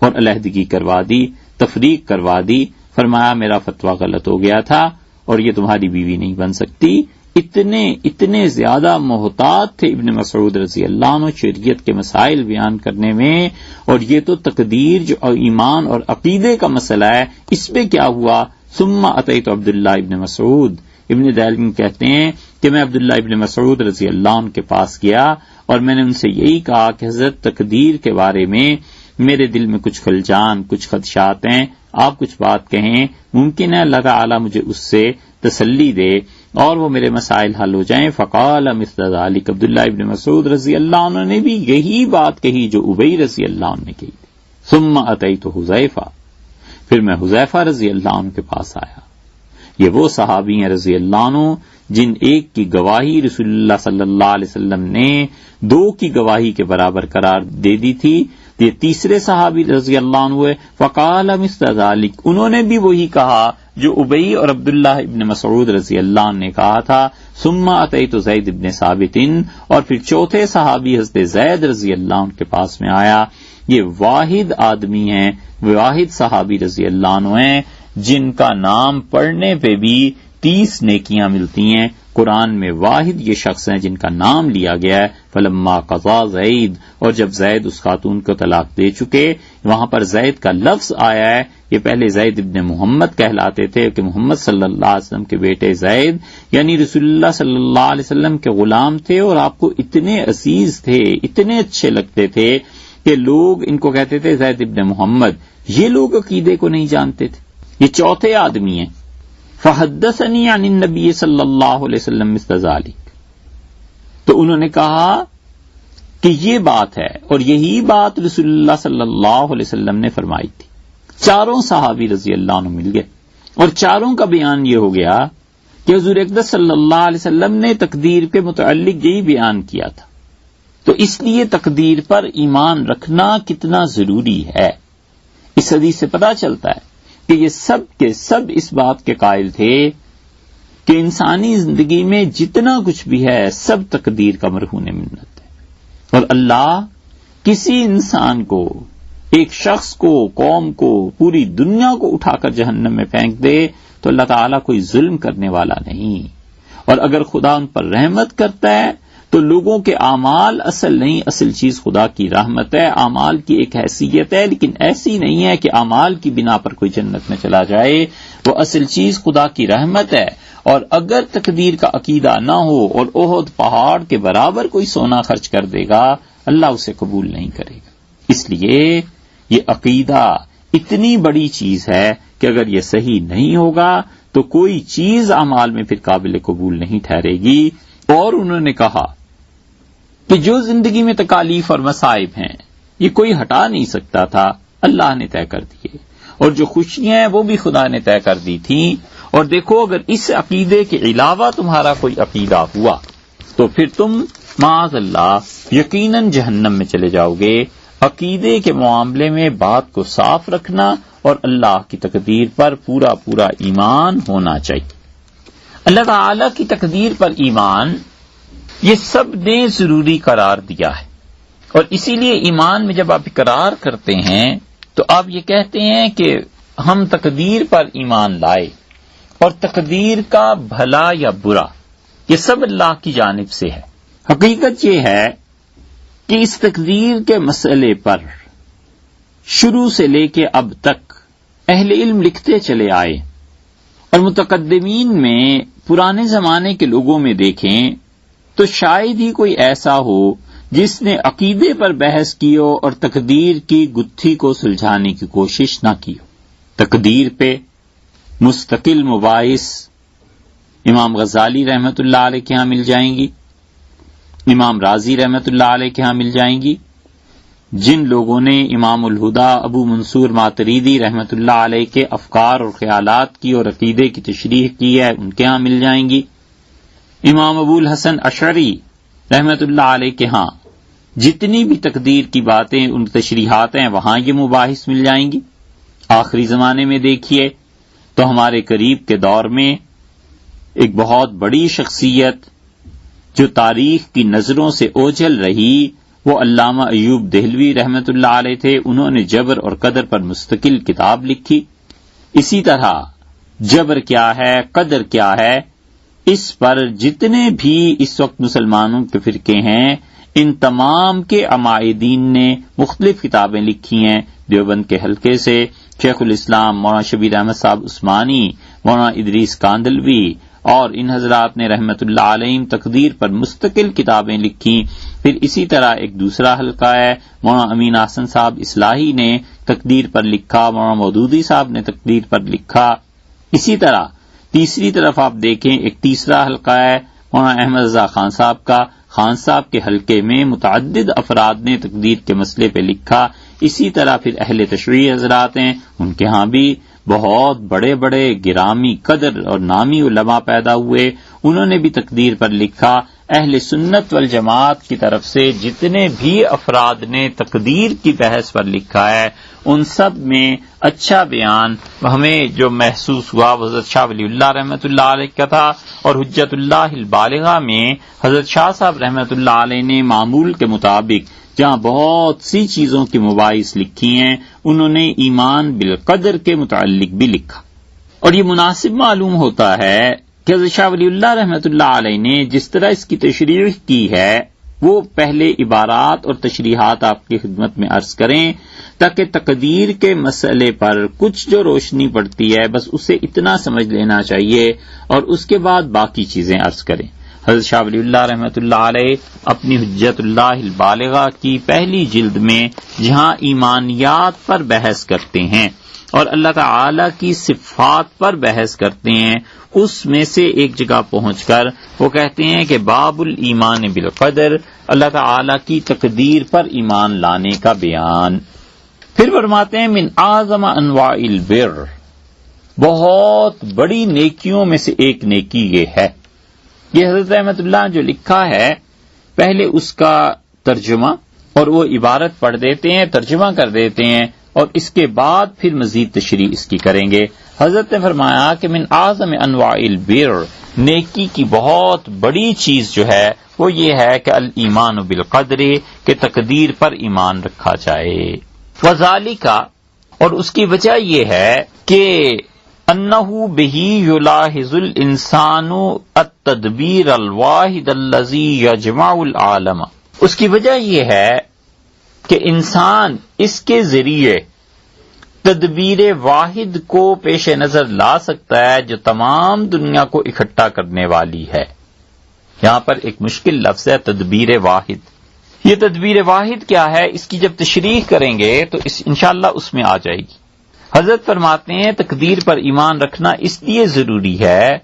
اور علیحدگی کروا دی، تفریق کروا دی، فرمایا میرا فتویٰ غلط ہو گیا تھا اور یہ تمہاری بیوی نہیں بن سکتی۔ اتنے زیادہ محتاط تھے ابن مسعود رضی اللہ عنہ شریعت کے مسائل بیان کرنے میں، اور یہ تو تقدیر جو ایمان اور عقیدے کا مسئلہ ہے، اس پہ کیا ہوا؟ ثم اتیت عبداللہ ابن مسعود، ابن دہلوی کہتے ہیں کہ میں عبداللہ ابن مسعود رضی اللہ عنہ کے پاس گیا اور میں نے ان سے یہی کہا کہ حضرت تقدیر کے بارے میں میرے دل میں کچھ خلجان، کچھ خدشات ہیں، آپ کچھ بات کہیں، ممکن ہے اللہ تعالی مجھے اس سے تسلی دے اور وہ میرے مسائل حل ہو جائیں۔ فقال مثل ذلك، عبداللہ ابن مسعود رضی اللہ عنہ نے بھی یہی بات کہی جو ابی رضی اللہ عنہ نے کہی تھی۔ ثم اتیت حذیفہ، پھر میں حذیفہ رضی اللہ عنہ کے پاس آیا۔ یہ وہ صحابی ہیں رضی اللہ عنہ جن ایک کی گواہی رسول اللہ صلی اللہ علیہ وسلم نے دو کی گواہی کے برابر قرار دے دی تھی، یہ تیسرے صحابی رضی اللہ عنہ ہوئے، فقال مثل ذلک، انہوں نے بھی وہی کہا جو ابی اور عبداللہ ابن مسعود رضی اللہ عنہ نے کہا تھا۔ ثم اتیت زید ابن ثابت، اور پھر چوتھے صحابی حضرت زید رضی اللہ عنہ کے پاس میں آیا۔ یہ واحد آدمی ہیں، واحد صحابی رضی اللہ عنہ ہیں جن کا نام پڑھنے پہ بھی 30 نیکیاں ملتی ہیں۔ قرآن میں واحد یہ شخص ہیں جن کا نام لیا گیا ہے۔ فلما قضا زید، اور جب زید اس خاتون کو طلاق دے چکے، وہاں پر زید کا لفظ آیا ہے، یہ پہلے زید ابن محمد کہلاتے تھے کہ محمد صلی اللہ علیہ وسلم کے بیٹے زید، یعنی رسول اللہ صلی اللہ علیہ وسلم کے غلام تھے اور آپ کو اتنے عزیز تھے، اتنے اچھے لگتے تھے کہ لوگ ان کو کہتے تھے زید ابن محمد۔ یہ لوگ عقیدے کو نہیں جانتے تھے۔ یہ چوتھے آدمی ہیں۔ فحدثنی عن النبی صلی اللہ علیہ وسلم مثل ذلک، تو انہوں نے کہا کہ یہ بات ہے اور یہی بات رسول اللہ صلی اللہ علیہ وسلم نے فرمائی تھی۔ چاروں صحابی رضی اللہ عنہ مل گئے اور چاروں کا بیان یہ ہو گیا کہ حضور اقدس صلی اللہ علیہ وسلم نے تقدیر کے متعلق یہی بیان کیا تھا۔ تو اس لیے تقدیر پر ایمان رکھنا کتنا ضروری ہے، اس حدیث سے پتہ چلتا ہے کہ یہ سب کے سب اس بات کے قائل تھے کہ انسانی زندگی میں جتنا کچھ بھی ہے سب تقدیر کا مرہون منت ہے، اور اللہ کسی انسان کو، ایک شخص کو، قوم کو، پوری دنیا کو اٹھا کر جہنم میں پھینک دے تو اللہ تعالیٰ کوئی ظلم کرنے والا نہیں، اور اگر خدا ان پر رحمت کرتا ہے تو لوگوں کے اعمال اصل نہیں، اصل چیز خدا کی رحمت ہے۔ اعمال کی ایک حیثیت ہے، لیکن ایسی نہیں ہے کہ اعمال کی بنا پر کوئی جنت میں چلا جائے، وہ اصل چیز خدا کی رحمت ہے۔ اور اگر تقدیر کا عقیدہ نہ ہو اور احد پہاڑ کے برابر کوئی سونا خرچ کر دے گا، اللہ اسے قبول نہیں کرے گا۔ اس لیے یہ عقیدہ اتنی بڑی چیز ہے کہ اگر یہ صحیح نہیں ہوگا تو کوئی چیز اعمال میں پھر قابل قبول نہیں ٹھہرے گی۔ اور انہوں نے کہا کہ جو زندگی میں تکالیف اور مصائب ہیں یہ کوئی ہٹا نہیں سکتا تھا، اللہ نے طے کر دیے، اور جو خوشیاں ہیں وہ بھی خدا نے طے کر دی تھیں۔ اور دیکھو اگر اس عقیدے کے علاوہ تمہارا کوئی عقیدہ ہوا تو پھر تم معاذ اللہ یقیناً جہنم میں چلے جاؤ گے۔ عقیدے کے معاملے میں بات کو صاف رکھنا اور اللہ کی تقدیر پر پورا پورا ایمان ہونا چاہیے۔ اللہ تعالی کی تقدیر پر ایمان یہ سب نے ضروری قرار دیا ہے، اور اسی لیے ایمان میں جب آپ اقرار کرتے ہیں تو آپ یہ کہتے ہیں کہ ہم تقدیر پر ایمان لائے، اور تقدیر کا بھلا یا برا یہ سب اللہ کی جانب سے ہے۔ حقیقت یہ ہے کہ اس تقدیر کے مسئلے پر شروع سے لے کے اب تک اہل علم لکھتے چلے آئے، اور متقدمین میں پرانے زمانے کے لوگوں میں دیکھیں تو شاید ہی کوئی ایسا ہو جس نے عقیدے پر بحث کی ہو اور تقدیر کی گتھی کو سلجھانے کی کوشش نہ کی ہو۔ تقدیر پہ مستقل مباحث امام غزالی رحمۃ اللہ علیہ کے ہاں مل جائیں گی، امام رازی رحمۃ اللہ علیہ کے ہاں مل جائیں گی، جن لوگوں نے امام الہدا ابو منصور ماتریدی رحمۃ اللہ علیہ کے افکار اور خیالات کی اور عقیدے کی تشریح کی ہے ان کے ہاں مل جائیں گی، امام ابو الحسن اشعری رحمۃ اللہ علیہ کے ہاں جتنی بھی تقدیر کی باتیں ان تشریحات ہیں وہاں یہ مباحث مل جائیں گی۔ آخری زمانے میں دیکھیے تو ہمارے قریب کے دور میں ایک بہت بڑی شخصیت جو تاریخ کی نظروں سے اوجھل رہی وہ علامہ ایوب دہلوی رحمۃ اللہ علیہ تھے۔ انہوں نے جبر اور قدر پر مستقل کتاب لکھی۔ اسی طرح جبر کیا ہے، قدر کیا ہے، اس پر جتنے بھی اس وقت مسلمانوں کے فرقے ہیں ان تمام کے عمائدین نے مختلف کتابیں لکھی ہیں۔ دیوبند کے حلقے سے شیخ الاسلام مولانا شبیر احمد صاحب عثمانی، مولانا ادریس کاندلوی اور ان حضرات نے رحمت اللہ علیہم تقدیر پر مستقل کتابیں لکھی۔ پھر اسی طرح ایک دوسرا حلقہ ہے، مولانا امین احسن صاحب اصلاحی نے تقدیر پر لکھا، مولانا مودودی صاحب نے تقدیر پر لکھا۔ اسی طرح تیسری طرف آپ دیکھیں ایک تیسرا حلقہ ہے مولانا احمد رضا خان صاحب کا، خان صاحب کے حلقے میں متعدد افراد نے تقدیر کے مسئلے پہ لکھا۔ اسی طرح پھر اہل تشریح حضرات ہیں، ان کے ہاں بھی بہت بڑے بڑے گرامی قدر اور نامی علماء پیدا ہوئے، انہوں نے بھی تقدیر پر لکھا۔ اہل سنت والجماعت کی طرف سے جتنے بھی افراد نے تقدیر کی بحث پر لکھا ہے ان سب میں اچھا بیان ہمیں جو محسوس ہوا وہ حضرت شاہ ولی اللہ رحمۃ اللہ علیہ کا تھا، اور حجت اللہ البالغہ میں حضرت شاہ صاحب رحمۃ اللہ علیہ نے معمول کے مطابق جہاں بہت سی چیزوں کی مباحث لکھی ہیں انہوں نے ایمان بالقدر کے متعلق بھی لکھا، اور یہ مناسب معلوم ہوتا ہے کہ حضرت شاہ ولی اللہ رحمۃ اللہ علیہ نے جس طرح اس کی تشریح کی ہے وہ پہلے عبارات اور تشریحات آپ کی خدمت میں عرض کریں تاکہ تقدیر کے مسئلے پر کچھ جو روشنی پڑتی ہے بس اسے اتنا سمجھ لینا چاہیے اور اس کے بعد باقی چیزیں عرض کریں۔ حضرت شاہ ولی اللہ رحمۃ اللہ علیہ اپنی حجت اللہ البالغہ کی پہلی جلد میں جہاں ایمانیات پر بحث کرتے ہیں اور اللہ تعالی کی صفات پر بحث کرتے ہیں، اس میں سے ایک جگہ پہنچ کر وہ کہتے ہیں کہ باب الایمان بالقدر، اللہ تعالی کی تقدیر پر ایمان لانے کا بیان۔ پھر فرماتے ہیں من اعظم انواع البر، بہت بڑی نیکیوں میں سے ایک نیکی یہ ہے۔ یہ حضرت رحمت اللہ جو لکھا ہے پہلے اس کا ترجمہ اور وہ عبارت پڑھ دیتے ہیں، ترجمہ کر دیتے ہیں اور اس کے بعد پھر مزید تشریح اس کی کریں گے۔ حضرت نے فرمایا کہ من اعظم انواع البر، نیکی کی بہت بڑی چیز جو ہے وہ یہ ہے کہ الایمان بالقدر، کہ تقدیر پر ایمان رکھا جائے۔ وذالک، اور اس کی وجہ یہ ہے کہ انہ بہ یلاحظ الانسان التدبیر الواحد الذی یجمع العالم، اس کی وجہ یہ ہے کہ انسان اس کے ذریعے تدبیر واحد کو پیش نظر لا سکتا ہے جو تمام دنیا کو اکٹھا کرنے والی ہے۔ یہاں پر ایک مشکل لفظ ہے تدبیر واحد۔ یہ تدبیر واحد کیا ہے اس کی جب تشریح کریں گے تو انشاءاللہ اس میں آ جائے گی۔ حضرت فرماتے ہیں تقدیر پر ایمان رکھنا اس لیے ضروری ہے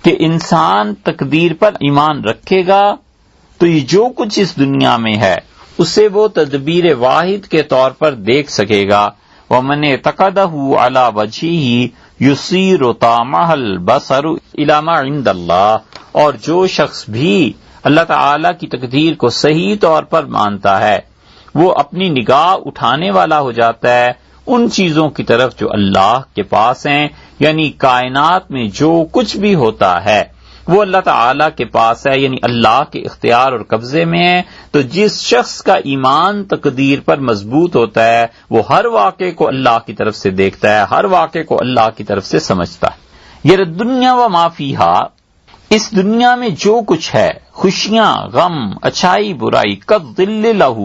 کہ انسان تقدیر پر ایمان رکھے گا تو یہ جو کچھ اس دنیا میں ہے اسے وہ تدبیر واحد کے طور پر دیکھ سکے گا۔ وَمَنِ اعْتَقَدَهُ عَلَى وَجْهِهِ يُصِيرُ طَعْمَهَا الْبَصَرُ إِلَى مَا عِندَ اللَّهِ، اور جو شخص بھی اللہ تعالی کی تقدیر کو صحیح طور پر مانتا ہے وہ اپنی نگاہ اٹھانے والا ہو جاتا ہے ان چیزوں کی طرف جو اللہ کے پاس ہیں، یعنی کائنات میں جو کچھ بھی ہوتا ہے وہ اللہ تعالی کے پاس ہے، یعنی اللہ کے اختیار اور قبضے میں ہے۔ تو جس شخص کا ایمان تقدیر پر مضبوط ہوتا ہے وہ ہر واقعے کو اللہ کی طرف سے دیکھتا ہے، ہر واقعے کو اللہ کی طرف سے سمجھتا ہے۔ یہ دنیا و ما فیہا، اس دنیا میں جو کچھ ہے، خوشیاں، غم، اچھائی، برائی، کالظل لہ،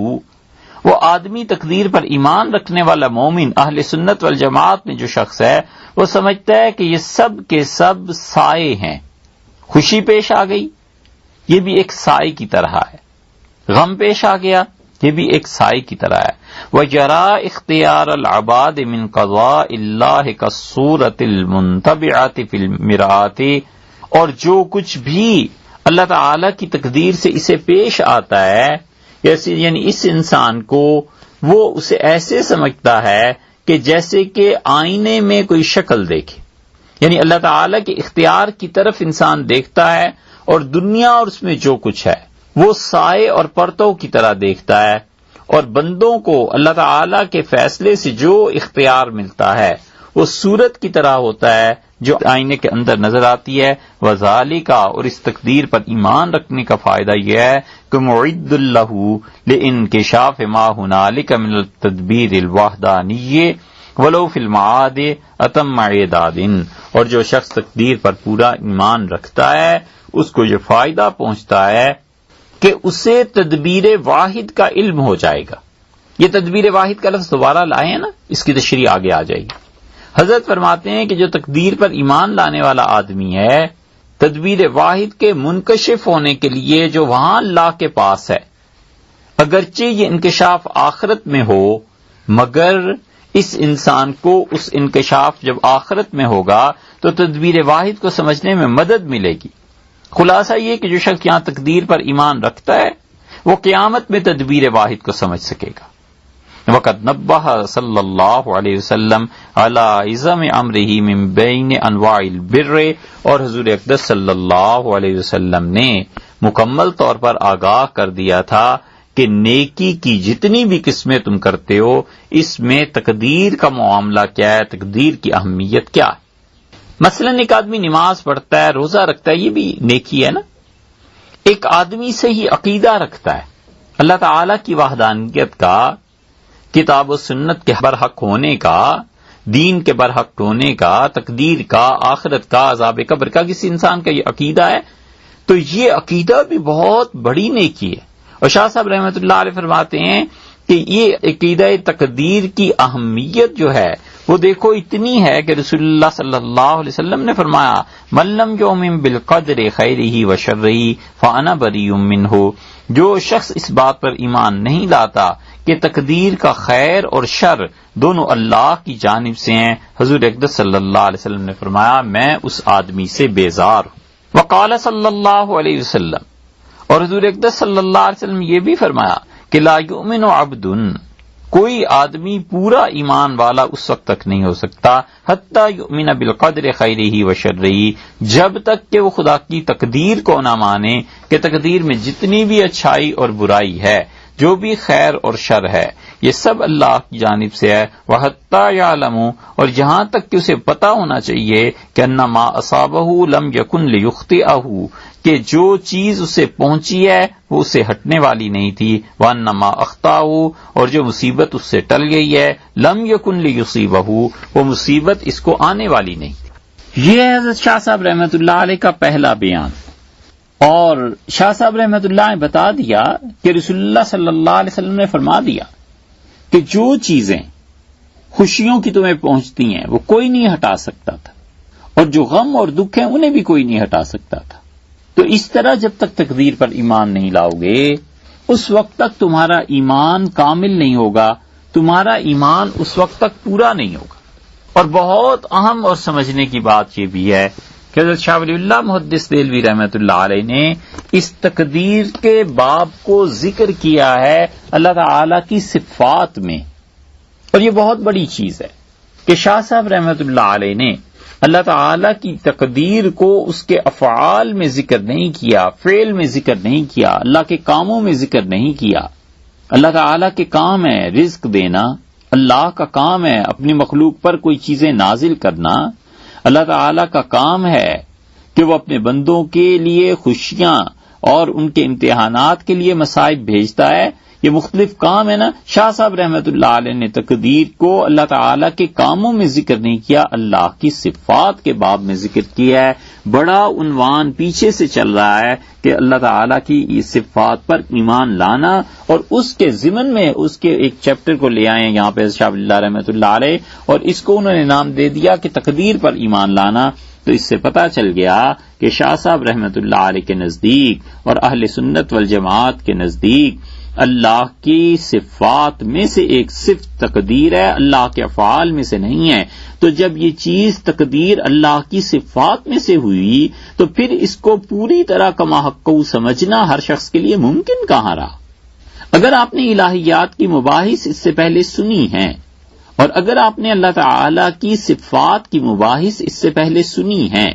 وہ آدمی تقدیر پر ایمان رکھنے والا مومن اہل سنت والجماعت میں جو شخص ہے وہ سمجھتا ہے کہ یہ سب کے سب سائے ہیں۔ خوشی پیش آ گئی، یہ بھی ایک سائے کی طرح ہے، غم پیش آ گیا، یہ بھی ایک سائے کی طرح ہے۔ وَجَرَا اخْتِيَارَ الْعَبَادِ مِنْ قَضَاءِ اللَّهِ كَالصُّورَةِ الْمُنْتَبِعَةِ فِي الْمِرْآةِ، اور جو کچھ بھی اللہ تعالی کی تقدیر سے اسے پیش آتا ہے، یعنی اس انسان کو وہ اسے ایسے سمجھتا ہے کہ جیسے کہ آئینے میں کوئی شکل دیکھے، یعنی اللہ تعالی کے اختیار کی طرف انسان دیکھتا ہے اور دنیا اور اس میں جو کچھ ہے وہ سائے اور پرتوں کی طرح دیکھتا ہے، اور بندوں کو اللہ تعالی کے فیصلے سے جو اختیار ملتا ہے وہ صورت کی طرح ہوتا ہے جو آئینے کے اندر نظر آتی ہے۔ وذالک، اور اس تقدیر پر ایمان رکھنے کا فائدہ یہ ہے کہ معد لہ لانکشاف ما ہنالک من التدبیر الوحدانی ولو فی المعاد اتم اعداد، اور جو شخص تقدیر پر پورا ایمان رکھتا ہے اس کو یہ فائدہ پہنچتا ہے کہ اسے تدبیر واحد کا علم ہو جائے گا۔ یہ تدبیر واحد کا لفظ دوبارہ لائے ہیں نا، اس کی تشریح آگے آ جائے گی۔ حضرت فرماتے ہیں کہ جو تقدیر پر ایمان لانے والا آدمی ہے تدبیر واحد کے منکشف ہونے کے لیے جو وہاں اللہ کے پاس ہے، اگرچہ یہ انکشاف آخرت میں ہو مگر اس انسان کو اس انکشاف جب آخرت میں ہوگا تو تدبیر واحد کو سمجھنے میں مدد ملے گی۔ خلاصہ یہ کہ جو شخص یہاں تقدیر پر ایمان رکھتا ہے وہ قیامت میں تدبیر واحد کو سمجھ سکے گا۔ وقد نبہ صلی اللہ علیہ وسلم علی عظم امرہ من بین انواع البر، اور حضور اقدس صلی اللہ علیہ وسلم نے مکمل طور پر آگاہ کر دیا تھا کہ نیکی کی جتنی بھی قسمیں تم کرتے ہو اس میں تقدیر کا معاملہ کیا ہے، تقدیر کی اہمیت کیا ہے۔ مثلا ایک آدمی نماز پڑھتا ہے، روزہ رکھتا ہے، یہ بھی نیکی ہے نا۔ ایک آدمی صحیح عقیدہ رکھتا ہے اللہ تعالی کی وحدانیت کا، کتاب و سنت کے برحق ہونے کا، دین کے برحق ہونے کا، تقدیر کا، آخرت کا، عذاب قبر کا، کسی انسان کا یہ عقیدہ ہے تو یہ عقیدہ بھی بہت بڑی نیکی ہے۔ اور شاہ صاحب رحمۃ اللہ علیہ فرماتے ہیں کہ یہ عقیدہ تقدیر کی اہمیت جو ہے وہ دیکھو اتنی ہے کہ رسول اللہ صلی اللہ علیہ وسلم نے فرمایا من لم یؤمن بالقدر خیرہ و شرہ فانا بریء منہ، جو شخص اس بات پر ایمان نہیں لاتا کہ تقدیر کا خیر اور شر دونوں اللہ کی جانب سے ہیں، حضور اقدس صلی اللہ علیہ وسلم نے فرمایا میں اس آدمی سے بیزار ہوں۔ وقال صلی اللہ علیہ وسلم، اور حضور اقدس صلی اللہ علیہ وسلم یہ بھی فرمایا کہ لا یؤمن عبد، کوئی آدمی پورا ایمان والا اس وقت تک نہیں ہو سکتا حتی یؤمن بالقدر خیرہ و شرہ، جب تک کہ وہ خدا کی تقدیر کو نہ مانے کہ تقدیر میں جتنی بھی اچھائی اور برائی ہے، جو بھی خیر اور شر ہے، یہ سب اللہ کی جانب سے ہے۔ وحتی یعلم، اور یہاں تک کہ اسے پتا ہونا چاہیے کہ انما اصابہ لم یکن لیخطئہ، کہ جو چیز اسے پہنچی ہے وہ اسے ہٹنے والی نہیں تھی، وانما اخطاہ، اور جو مصیبت اس سے ٹل گئی ہے لم یکن لیصیبہ، وہ مصیبت اس کو آنے والی نہیں تھی۔ یہ ہے حضرت شاہ صاحب رحمۃ اللہ علیہ کا پہلا بیان۔ اور شاہ صاحب رحمۃ اللہ نے بتا دیا کہ رسول اللہ صلی اللہ علیہ وسلم نے فرما دیا کہ جو چیزیں خوشیوں کی تمہیں پہنچتی ہیں وہ کوئی نہیں ہٹا سکتا تھا، اور جو غم اور دکھ ہیں انہیں بھی کوئی نہیں ہٹا سکتا تھا۔ تو اس طرح جب تک تقدیر پر ایمان نہیں لاؤ گے اس وقت تک تمہارا ایمان کامل نہیں ہوگا، تمہارا ایمان اس وقت تک پورا نہیں ہوگا۔ اور بہت اہم اور سمجھنے کی بات یہ بھی ہے کہ حضرت شاہ ولی اللہ محدث دہلوی رحمۃ اللہ علیہ نے اس تقدیر کے باب کو ذکر کیا ہے اللہ تعالی کی صفات میں، اور یہ بہت بڑی چیز ہے کہ شاہ صاحب رحمۃ اللہ علیہ نے اللہ تعالی کی تقدیر کو اس کے افعال میں ذکر نہیں کیا، فعل میں ذکر نہیں کیا، اللہ کے کاموں میں ذکر نہیں کیا۔ اللہ تعالی کے کام ہے رزق دینا، اللہ کا کام ہے اپنی مخلوق پر کوئی چیزیں نازل کرنا، اللہ تعالی کا کام ہے کہ وہ اپنے بندوں کے لیے خوشیاں اور ان کے امتحانات کے لیے مصائب بھیجتا ہے، یہ مختلف کام ہے نا۔ شاہ صاحب رحمۃ اللہ علیہ نے تقدیر کو اللہ تعالی کے کاموں میں ذکر نہیں کیا، اللہ کی صفات کے باب میں ذکر کیا ہے۔ بڑا عنوان پیچھے سے چل رہا ہے کہ اللہ تعالی کی اس صفات پر ایمان لانا، اور اس کے ضمن میں اس کے ایک چیپٹر کو لے آئے ہیں یہاں پہ شاہ ولی اللہ رحمۃ اللہ علیہ، اور اس کو انہوں نے نام دے دیا کہ تقدیر پر ایمان لانا۔ تو اس سے پتہ چل گیا کہ شاہ صاحب رحمۃ اللہ علیہ کے نزدیک اور اہل سنت والجماعت کے نزدیک اللہ کی صفات میں سے ایک صرف تقدیر ہے، اللہ کے افعال میں سے نہیں ہے۔ تو جب یہ چیز تقدیر اللہ کی صفات میں سے ہوئی تو پھر اس کو پوری طرح کما حق سمجھنا ہر شخص کے لیے ممکن کہاں رہا؟ اگر آپ نے الہیات کی مباحث اس سے پہلے سنی ہیں، اور اگر آپ نے اللہ تعالی کی صفات کی مباحث اس سے پہلے سنی ہیں،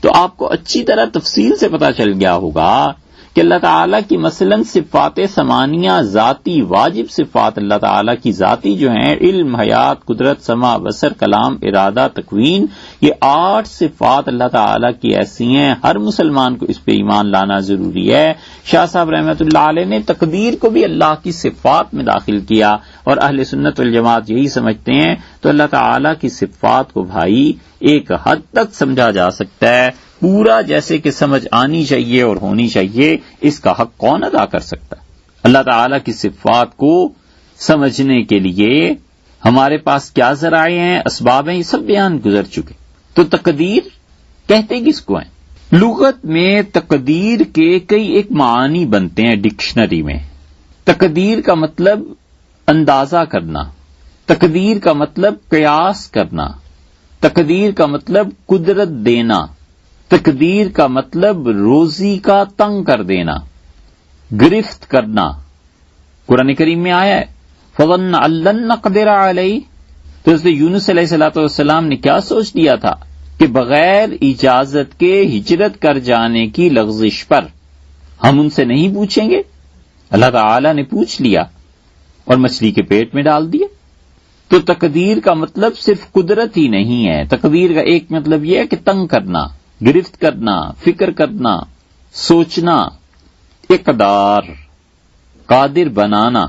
تو آپ کو اچھی طرح تفصیل سے پتہ چل گیا ہوگا کہ اللہ تعالیٰ کی مثلا صفات ثمانیہ ذاتی واجب صفات اللہ تعالیٰ کی ذاتی جو ہیں، علم، حیات، قدرت، سمع، بصر، کلام، ارادہ، تکوین، یہ 8 صفات اللہ تعالیٰ کی ایسی ہیں، ہر مسلمان کو اس پہ ایمان لانا ضروری ہے۔ شاہ صاحب رحمۃ اللہ علیہ نے تقدیر کو بھی اللہ کی صفات میں داخل کیا، اور اہل سنت والجماعت یہی سمجھتے ہیں۔ تو اللہ تعالیٰ کی صفات کو بھائی ایک حد تک سمجھا جا سکتا ہے، پورا جیسے کہ سمجھ آنی چاہیے اور ہونی چاہیے، اس کا حق کون ادا کر سکتا ہے؟ اللہ تعالیٰ کی صفات کو سمجھنے کے لیے ہمارے پاس کیا ذرائع ہیں، اسباب ہیں، یہ سب بیان گزر چکے۔ تو تقدیر کہتے کس کو ہیں؟ لغت میں تقدیر کے کئی ایک معنی بنتے ہیں ڈکشنری میں۔ تقدیر کا مطلب اندازہ کرنا، تقدیر کا مطلب قیاس کرنا، تقدیر کا مطلب قدرت دینا، تقدیر کا مطلب روزی کا تنگ کر دینا، گرفت کرنا۔ قرآن کریم میں آیا ہے فظن ان لن نقدر علیہ، تو حضرت یونس علیہ الصلوۃ والسلام نے کیا سوچ لیا تھا کہ بغیر اجازت کے ہجرت کر جانے کی لغزش پر ہم ان سے نہیں پوچھیں گے. اللہ تعالی نے پوچھ لیا اور مچھلی کے پیٹ میں ڈال دیا. تو تقدیر کا مطلب صرف قدرت ہی نہیں ہے. تقدیر کا ایک مطلب یہ ہے کہ تنگ کرنا، گرفت کرنا، فکر کرنا، سوچنا، اقدار، قادر بنانا،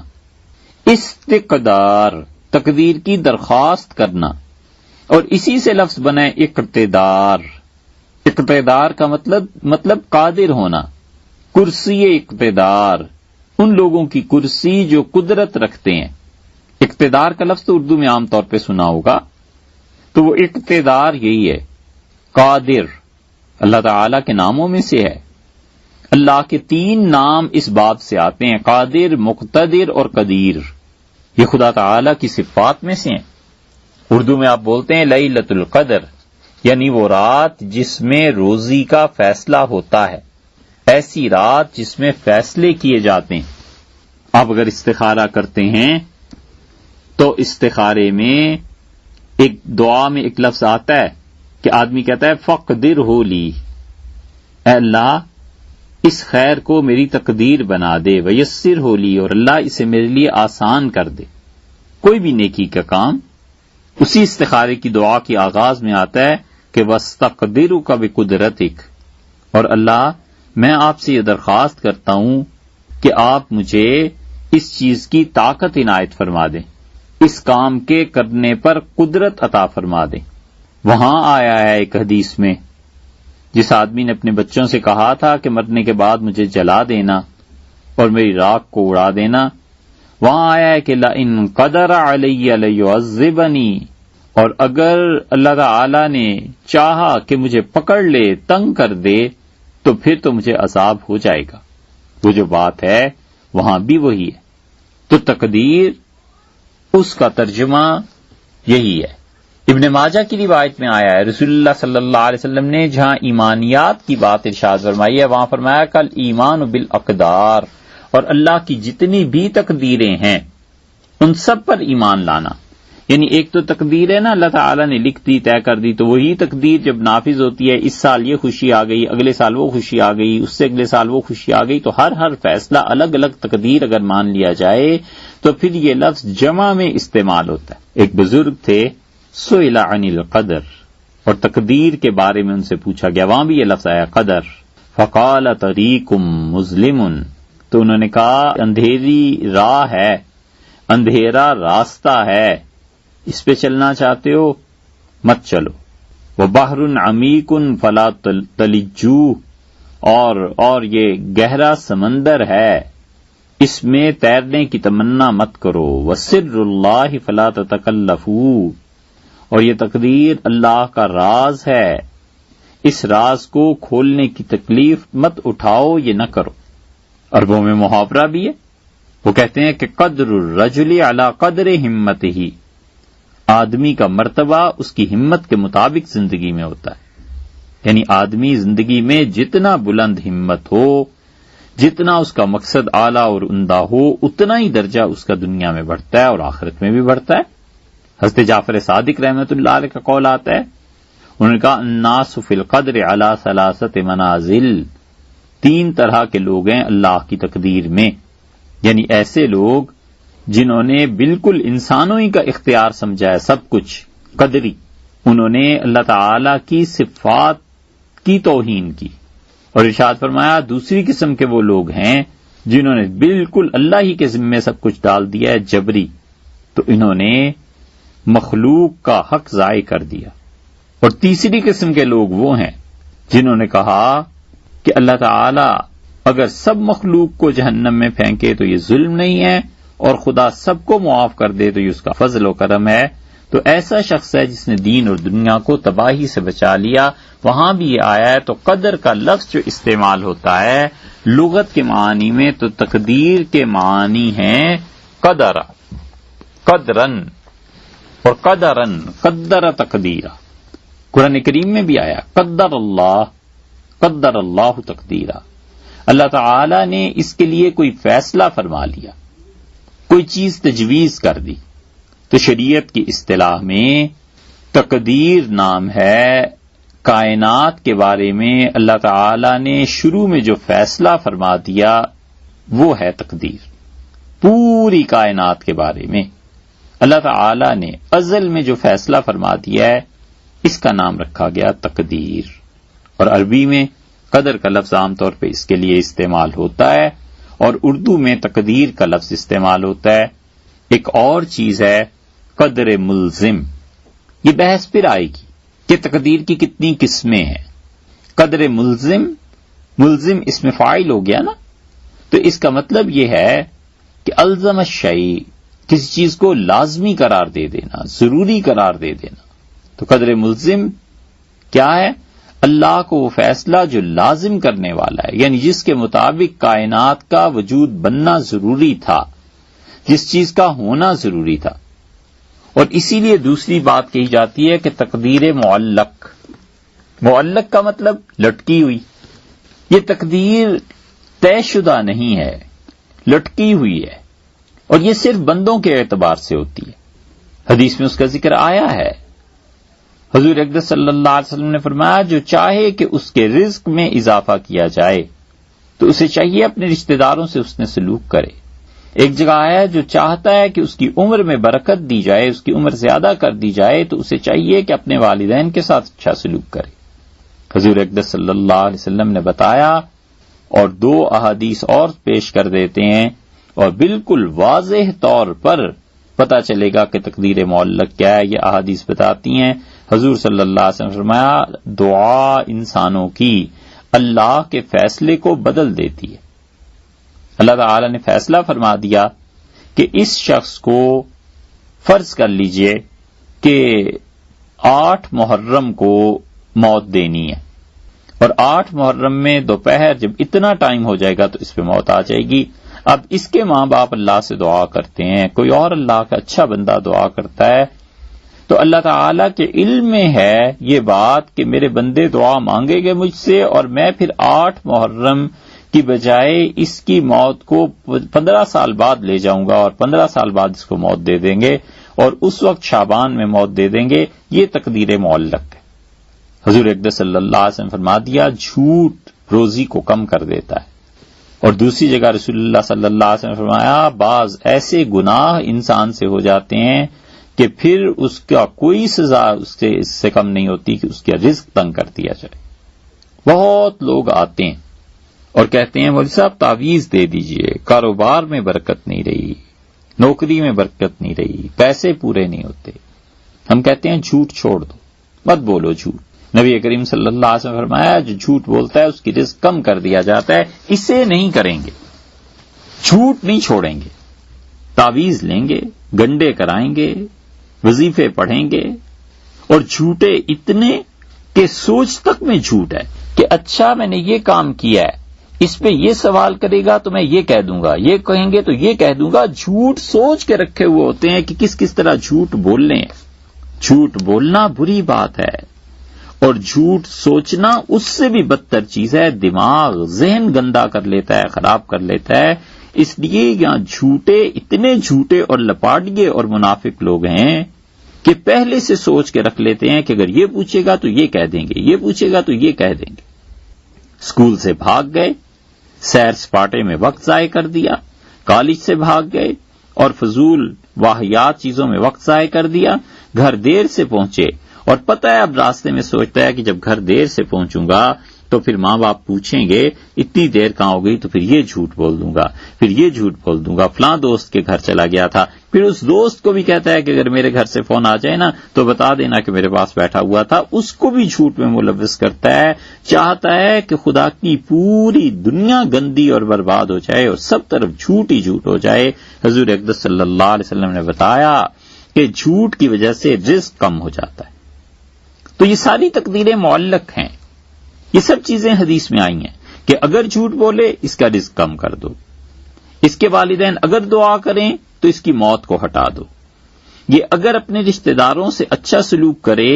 استقدار، تقدیر کی درخواست کرنا، اور اسی سے لفظ بنے اقتدار. اقتدار کا مطلب قادر ہونا. کرسی اقتدار، ان لوگوں کی کرسی جو قدرت رکھتے ہیں. اقتدار کا لفظ تو اردو میں عام طور پہ سنا ہوگا، تو وہ اقتدار یہی ہے. قادر اللہ تعالی کے ناموں میں سے ہے. اللہ کے 3 نام اس باب سے آتے ہیں، قادر، مقتدر اور قدیر. یہ خدا تعالی کی صفات میں سے ہیں. اردو میں آپ بولتے ہیں لیلۃ القدر، یعنی وہ رات جس میں روزی کا فیصلہ ہوتا ہے، ایسی رات جس میں فیصلے کیے جاتے ہیں. آپ اگر استخارہ کرتے ہیں تو استخارے میں ایک دعا میں ایک لفظ آتا ہے کہ آدمی کہتا ہے فقدرہ لی، اے اللہ اس خیر کو میری تقدیر بنا دے، ویسرہ لی، اور اللہ اسے میرے لیے آسان کر دے. کوئی بھی نیکی کا کام اسی استخارے کی دعا کی آغاز میں آتا ہے کہ وَاسْتَقْدِرُكَ بِقُدْرَتِكَ، اور اللہ میں آپ سے یہ درخواست کرتا ہوں کہ آپ مجھے اس چیز کی طاقت عنایت فرما دیں، اس کام کے کرنے پر قدرت عطا فرما دیں. وہاں آیا ہے ایک حدیث میں جس آدمی نے اپنے بچوں سے کہا تھا کہ مرنے کے بعد مجھے جلا دینا اور میری راکھ کو اڑا دینا، وہاں آیا ہے کہ لَإِن قَدَرَ عَلَيَّ لَيُعَذِّبَنِي، اور اگر اللہ تعالی نے چاہا کہ مجھے پکڑ لے، تنگ کر دے، تو پھر تو مجھے عذاب ہو جائے گا. وہ جو بات ہے وہاں بھی وہی ہے. تو تقدیر اس کا ترجمہ یہی ہے. ابن ماجہ کی روایت میں آیا ہے رسول اللہ صلی اللہ علیہ وسلم نے جہاں ایمانیات کی بات ارشاد فرمائی ہے وہاں فرمایا کل ایمان بالاقدار، اور اللہ کی جتنی بھی تقدیریں ہیں ان سب پر ایمان لانا. یعنی ایک تو تقدیر ہے نا اللہ تعالیٰ نے لکھ دی، طے کر دی، تو وہی تقدیر جب نافذ ہوتی ہے، اس سال یہ خوشی آ گئی، اگلے سال وہ خوشی آ گئی، اس سے اگلے سال وہ خوشی آ گئی، تو ہر فیصلہ الگ الگ تقدیر اگر مان لیا جائے تو پھر یہ لفظ جمع میں استعمال ہوتا ہے. ایک بزرگ تھے سئل عن القدر، اور تقدیر کے بارے میں ان سے پوچھا گیا، وہاں بھی یہ لفظ آیا قدر. فقال طریق مظلم، تو انہوں نے کہا اندھیری راہ ہے، اندھیرا راستہ ہے، اس پہ چلنا چاہتے ہو مت چلو. وبحر عمیق فلا تلجوہ، اور یہ گہرا سمندر ہے، اس میں تیرنے کی تمنا مت کرو. وسر اللہ فلا تتکلفوا، اور یہ تقدیر اللہ کا راز ہے، اس راز کو کھولنے کی تکلیف مت اٹھاؤ، یہ نہ کرو. عربوں میں محاورہ بھی ہے، وہ کہتے ہیں کہ قدر الرجل علی قدر ہمتہ، آدمی کا مرتبہ اس کی ہمت کے مطابق زندگی میں ہوتا ہے. یعنی آدمی زندگی میں جتنا بلند ہمت ہو، جتنا اس کا مقصد اعلیٰ اور عمدہ ہو، اتنا ہی درجہ اس کا دنیا میں بڑھتا ہے اور آخرت میں بھی بڑھتا ہے. حضرت جعفر صادق رحمۃ اللہ علیہ کا قول آتا ہے، انہوں نے کہا الناس فی القدر علی ثلاثۃ منازل، 3 طرح کے لوگ ہیں اللہ کی تقدیر میں. یعنی ایسے لوگ جنہوں نے بالکل انسانوں ہی کا اختیار سمجھا ہے سب کچھ، قدری، انہوں نے اللہ تعالی کی صفات کی توہین کی. اور ارشاد فرمایا دوسری قسم کے وہ لوگ ہیں جنہوں نے بالکل اللہ ہی کے ذمے سب کچھ ڈال دیا ہے، جبری، تو انہوں نے مخلوق کا حق ضائع کر دیا. اور تیسری قسم کے لوگ وہ ہیں جنہوں نے کہا کہ اللہ تعالی اگر سب مخلوق کو جہنم میں پھینکے تو یہ ظلم نہیں ہے، اور خدا سب کو معاف کر دے تو یہ اس کا فضل و کرم ہے. تو ایسا شخص ہے جس نے دین اور دنیا کو تباہی سے بچا لیا. وہاں بھی یہ آیا ہے. تو قدر کا لفظ جو استعمال ہوتا ہے لغت کے معنی میں، تو تقدیر کے معنی ہیں قدر، قدرن، اور قدرن، قدر تقدیرہ. قرآن کریم میں بھی آیا قدر اللہ تقدیرہ. اللہ تعالی نے اس کے لیے کوئی فیصلہ فرما لیا، کوئی چیز تجویز کر دی تو شریعت کی اصطلاح میں تقدیر نام ہے کائنات کے بارے میں اللہ تعالی نے شروع میں جو فیصلہ فرما دیا وہ ہے تقدیر. پوری کائنات کے بارے میں اللہ تعالی نے ازل میں جو فیصلہ فرما دیا ہے اس کا نام رکھا گیا تقدیر. اور عربی میں قدر کا لفظ عام طور پہ اس کے لیے استعمال ہوتا ہے اور اردو میں تقدیر کا لفظ استعمال ہوتا ہے. ایک اور چیز ہے قدر ملزم. یہ بحث پھر آئے گی کہ تقدیر کی کتنی قسمیں ہیں. قدر ملزم اس میں فاعل ہو گیا نا، تو اس کا مطلب یہ ہے کہ الزم الشیء، کسی چیز کو لازمی قرار دے دینا، ضروری قرار دے دینا. تو قدر ملزم کیا ہے؟ اللہ کو وہ فیصلہ جو لازم کرنے والا ہے، یعنی جس کے مطابق کائنات کا وجود بننا ضروری تھا، جس چیز کا ہونا ضروری تھا. اور اسی لیے دوسری بات کہی جاتی ہے کہ تقدیر معلق کا مطلب لٹکی ہوئی. یہ تقدیر طے شدہ نہیں ہے، لٹکی ہوئی ہے، اور یہ صرف بندوں کے اعتبار سے ہوتی ہے. حدیث میں اس کا ذکر آیا ہے. حضور اقدس صلی اللہ علیہ وسلم نے فرمایا جو چاہے کہ اس کے رزق میں اضافہ کیا جائے تو اسے چاہیے اپنے رشتہ داروں سے اس نے سلوک کرے. ایک جگہ آیا جو چاہتا ہے کہ اس کی عمر میں برکت دی جائے، اس کی عمر زیادہ کر دی جائے، تو اسے چاہیے کہ اپنے والدین کے ساتھ اچھا سلوک کرے. حضور اقدس صلی اللہ علیہ وسلم نے بتایا، اور 2 احادیث اور پیش کر دیتے ہیں اور بالکل واضح طور پر پتہ چلے گا کہ تقدیر معلق کیا ہے. یہ احادیث بتاتی ہیں حضور صلی اللہ علیہ وسلم نے فرمایا دعا انسانوں کی اللہ کے فیصلے کو بدل دیتی ہے. اللہ تعالی نے فیصلہ فرما دیا کہ اس شخص کو فرض کر لیجئے کہ 8 محرم کو موت دینی ہے، اور 8 محرم میں دوپہر جب اتنا ٹائم ہو جائے گا تو اس پہ موت آ جائے گی. اب اس کے ماں باپ اللہ سے دعا کرتے ہیں، کوئی اور اللہ کا اچھا بندہ دعا کرتا ہے، تو اللہ تعالیٰ کے علم میں ہے یہ بات کہ میرے بندے دعا مانگیں گے مجھ سے، اور میں پھر 8 محرم کی بجائے اس کی موت کو 15 سال بعد لے جاؤں گا، اور 15 سال بعد اس کو موت دے دیں گے، اور اس وقت شعبان میں موت دے دیں گے. یہ تقدیر معلق ہے. حضور اقدس صلی اللہ علیہ وسلم فرما دیا جھوٹ روزی کو کم کر دیتا ہے. اور دوسری جگہ رسول اللہ صلی اللہ علیہ وسلم نے فرمایا بعض ایسے گناہ انسان سے ہو جاتے ہیں کہ پھر اس کا کوئی سزا اس سے کم نہیں ہوتی کہ اس کا رزق تنگ کر دیا جائے. بہت لوگ آتے ہیں اور کہتے ہیں مولوی صاحب تعویذ دے دیجئے، کاروبار میں برکت نہیں رہی، نوکری میں برکت نہیں رہی، پیسے پورے نہیں ہوتے. ہم کہتے ہیں جھوٹ چھوڑ دو، مت بولو جھوٹ. نبی کریم صلی اللہ علیہ وسلم نے فرمایا جو جھوٹ بولتا ہے اس کی رزق کم کر دیا جاتا ہے. اسے نہیں کریں گے، جھوٹ نہیں چھوڑیں گے، تعویذ لیں گے، گنڈے کرائیں گے، وظیفے پڑھیں گے، اور جھوٹے اتنے کہ سوچ تک میں جھوٹ ہے کہ اچھا میں نے یہ کام کیا ہے، اس پہ یہ سوال کرے گا تو میں یہ کہہ دوں گا، یہ کہیں گے تو یہ کہہ دوں گا. جھوٹ سوچ کے رکھے ہوئے ہوتے ہیں کہ کس طرح جھوٹ بولنے. جھوٹ بولنا بری بات ہے، اور جھوٹ سوچنا اس سے بھی بدتر چیز ہے. دماغ ذہن گندا کر لیتا ہے، خراب کر لیتا ہے. اس لیے یہاں جھوٹے اتنے جھوٹے اور لپاڑیے اور منافق لوگ ہیں کہ پہلے سے سوچ کے رکھ لیتے ہیں کہ اگر یہ پوچھے گا تو یہ کہہ دیں گے، یہ پوچھے گا تو یہ کہہ دیں گے. اسکول سے بھاگ گئے، سیر سپاٹے میں وقت ضائع کر دیا، کالج سے بھاگ گئے اور فضول واہیات چیزوں میں وقت ضائع کر دیا. گھر دیر سے پہنچے اور پتہ ہے اب راستے میں سوچتا ہے کہ جب گھر دیر سے پہنچوں گا تو پھر ماں باپ پوچھیں گے اتنی دیر کہاں ہو گئی، تو پھر یہ جھوٹ بول دوں گا، پھر یہ جھوٹ بول دوں گا فلاں دوست کے گھر چلا گیا تھا. پھر اس دوست کو بھی کہتا ہے کہ اگر میرے گھر سے فون آ جائے نا تو بتا دینا کہ میرے پاس بیٹھا ہوا تھا. اس کو بھی جھوٹ میں ملوث کرتا ہے. چاہتا ہے کہ خدا کی پوری دنیا گندی اور برباد ہو جائے اور سب طرف جھوٹ ہی جھوٹ ہو جائے. حضور اقدس صلی اللہ علیہ وسلم نے بتایا کہ جھوٹ کی وجہ سے رزق کم ہو جاتا ہے. تو یہ ساری تقدیریں معلق ہیں. یہ سب چیزیں حدیث میں آئی ہیں کہ اگر جھوٹ بولے اس کا رزق کم کر دو، اس کے والدین اگر دعا کریں تو اس کی موت کو ہٹا دو، یہ اگر اپنے رشتہ داروں سے اچھا سلوک کرے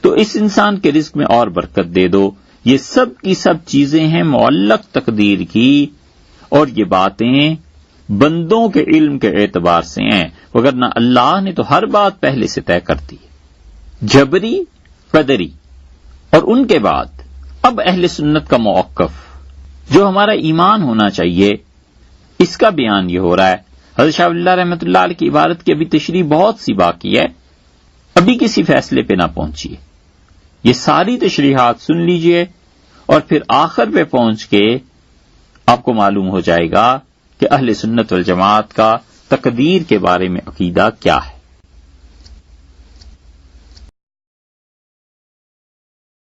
تو اس انسان کے رزق میں اور برکت دے دو. یہ سب کی سب چیزیں ہیں معلق تقدیر کی، اور یہ باتیں بندوں کے علم کے اعتبار سے ہیں، وگرنہ اللہ نے تو ہر بات پہلے سے طے کر دی ہے، جبری قدری۔ اور ان کے بعد اب اہل سنت کا موقف، جو ہمارا ایمان ہونا چاہیے، اس کا بیان یہ ہو رہا ہے۔ حضرت شاہ ولی اللہ رحمۃ اللہ علیہ کی عبارت کی ابھی تشریح بہت سی باقی ہے، ابھی کسی فیصلے پہ نہ پہنچیے، یہ ساری تشریحات سن لیجئے اور پھر آخر پہ پہنچ کے آپ کو معلوم ہو جائے گا کہ اہل سنت والجماعت کا تقدیر کے بارے میں عقیدہ کیا ہے۔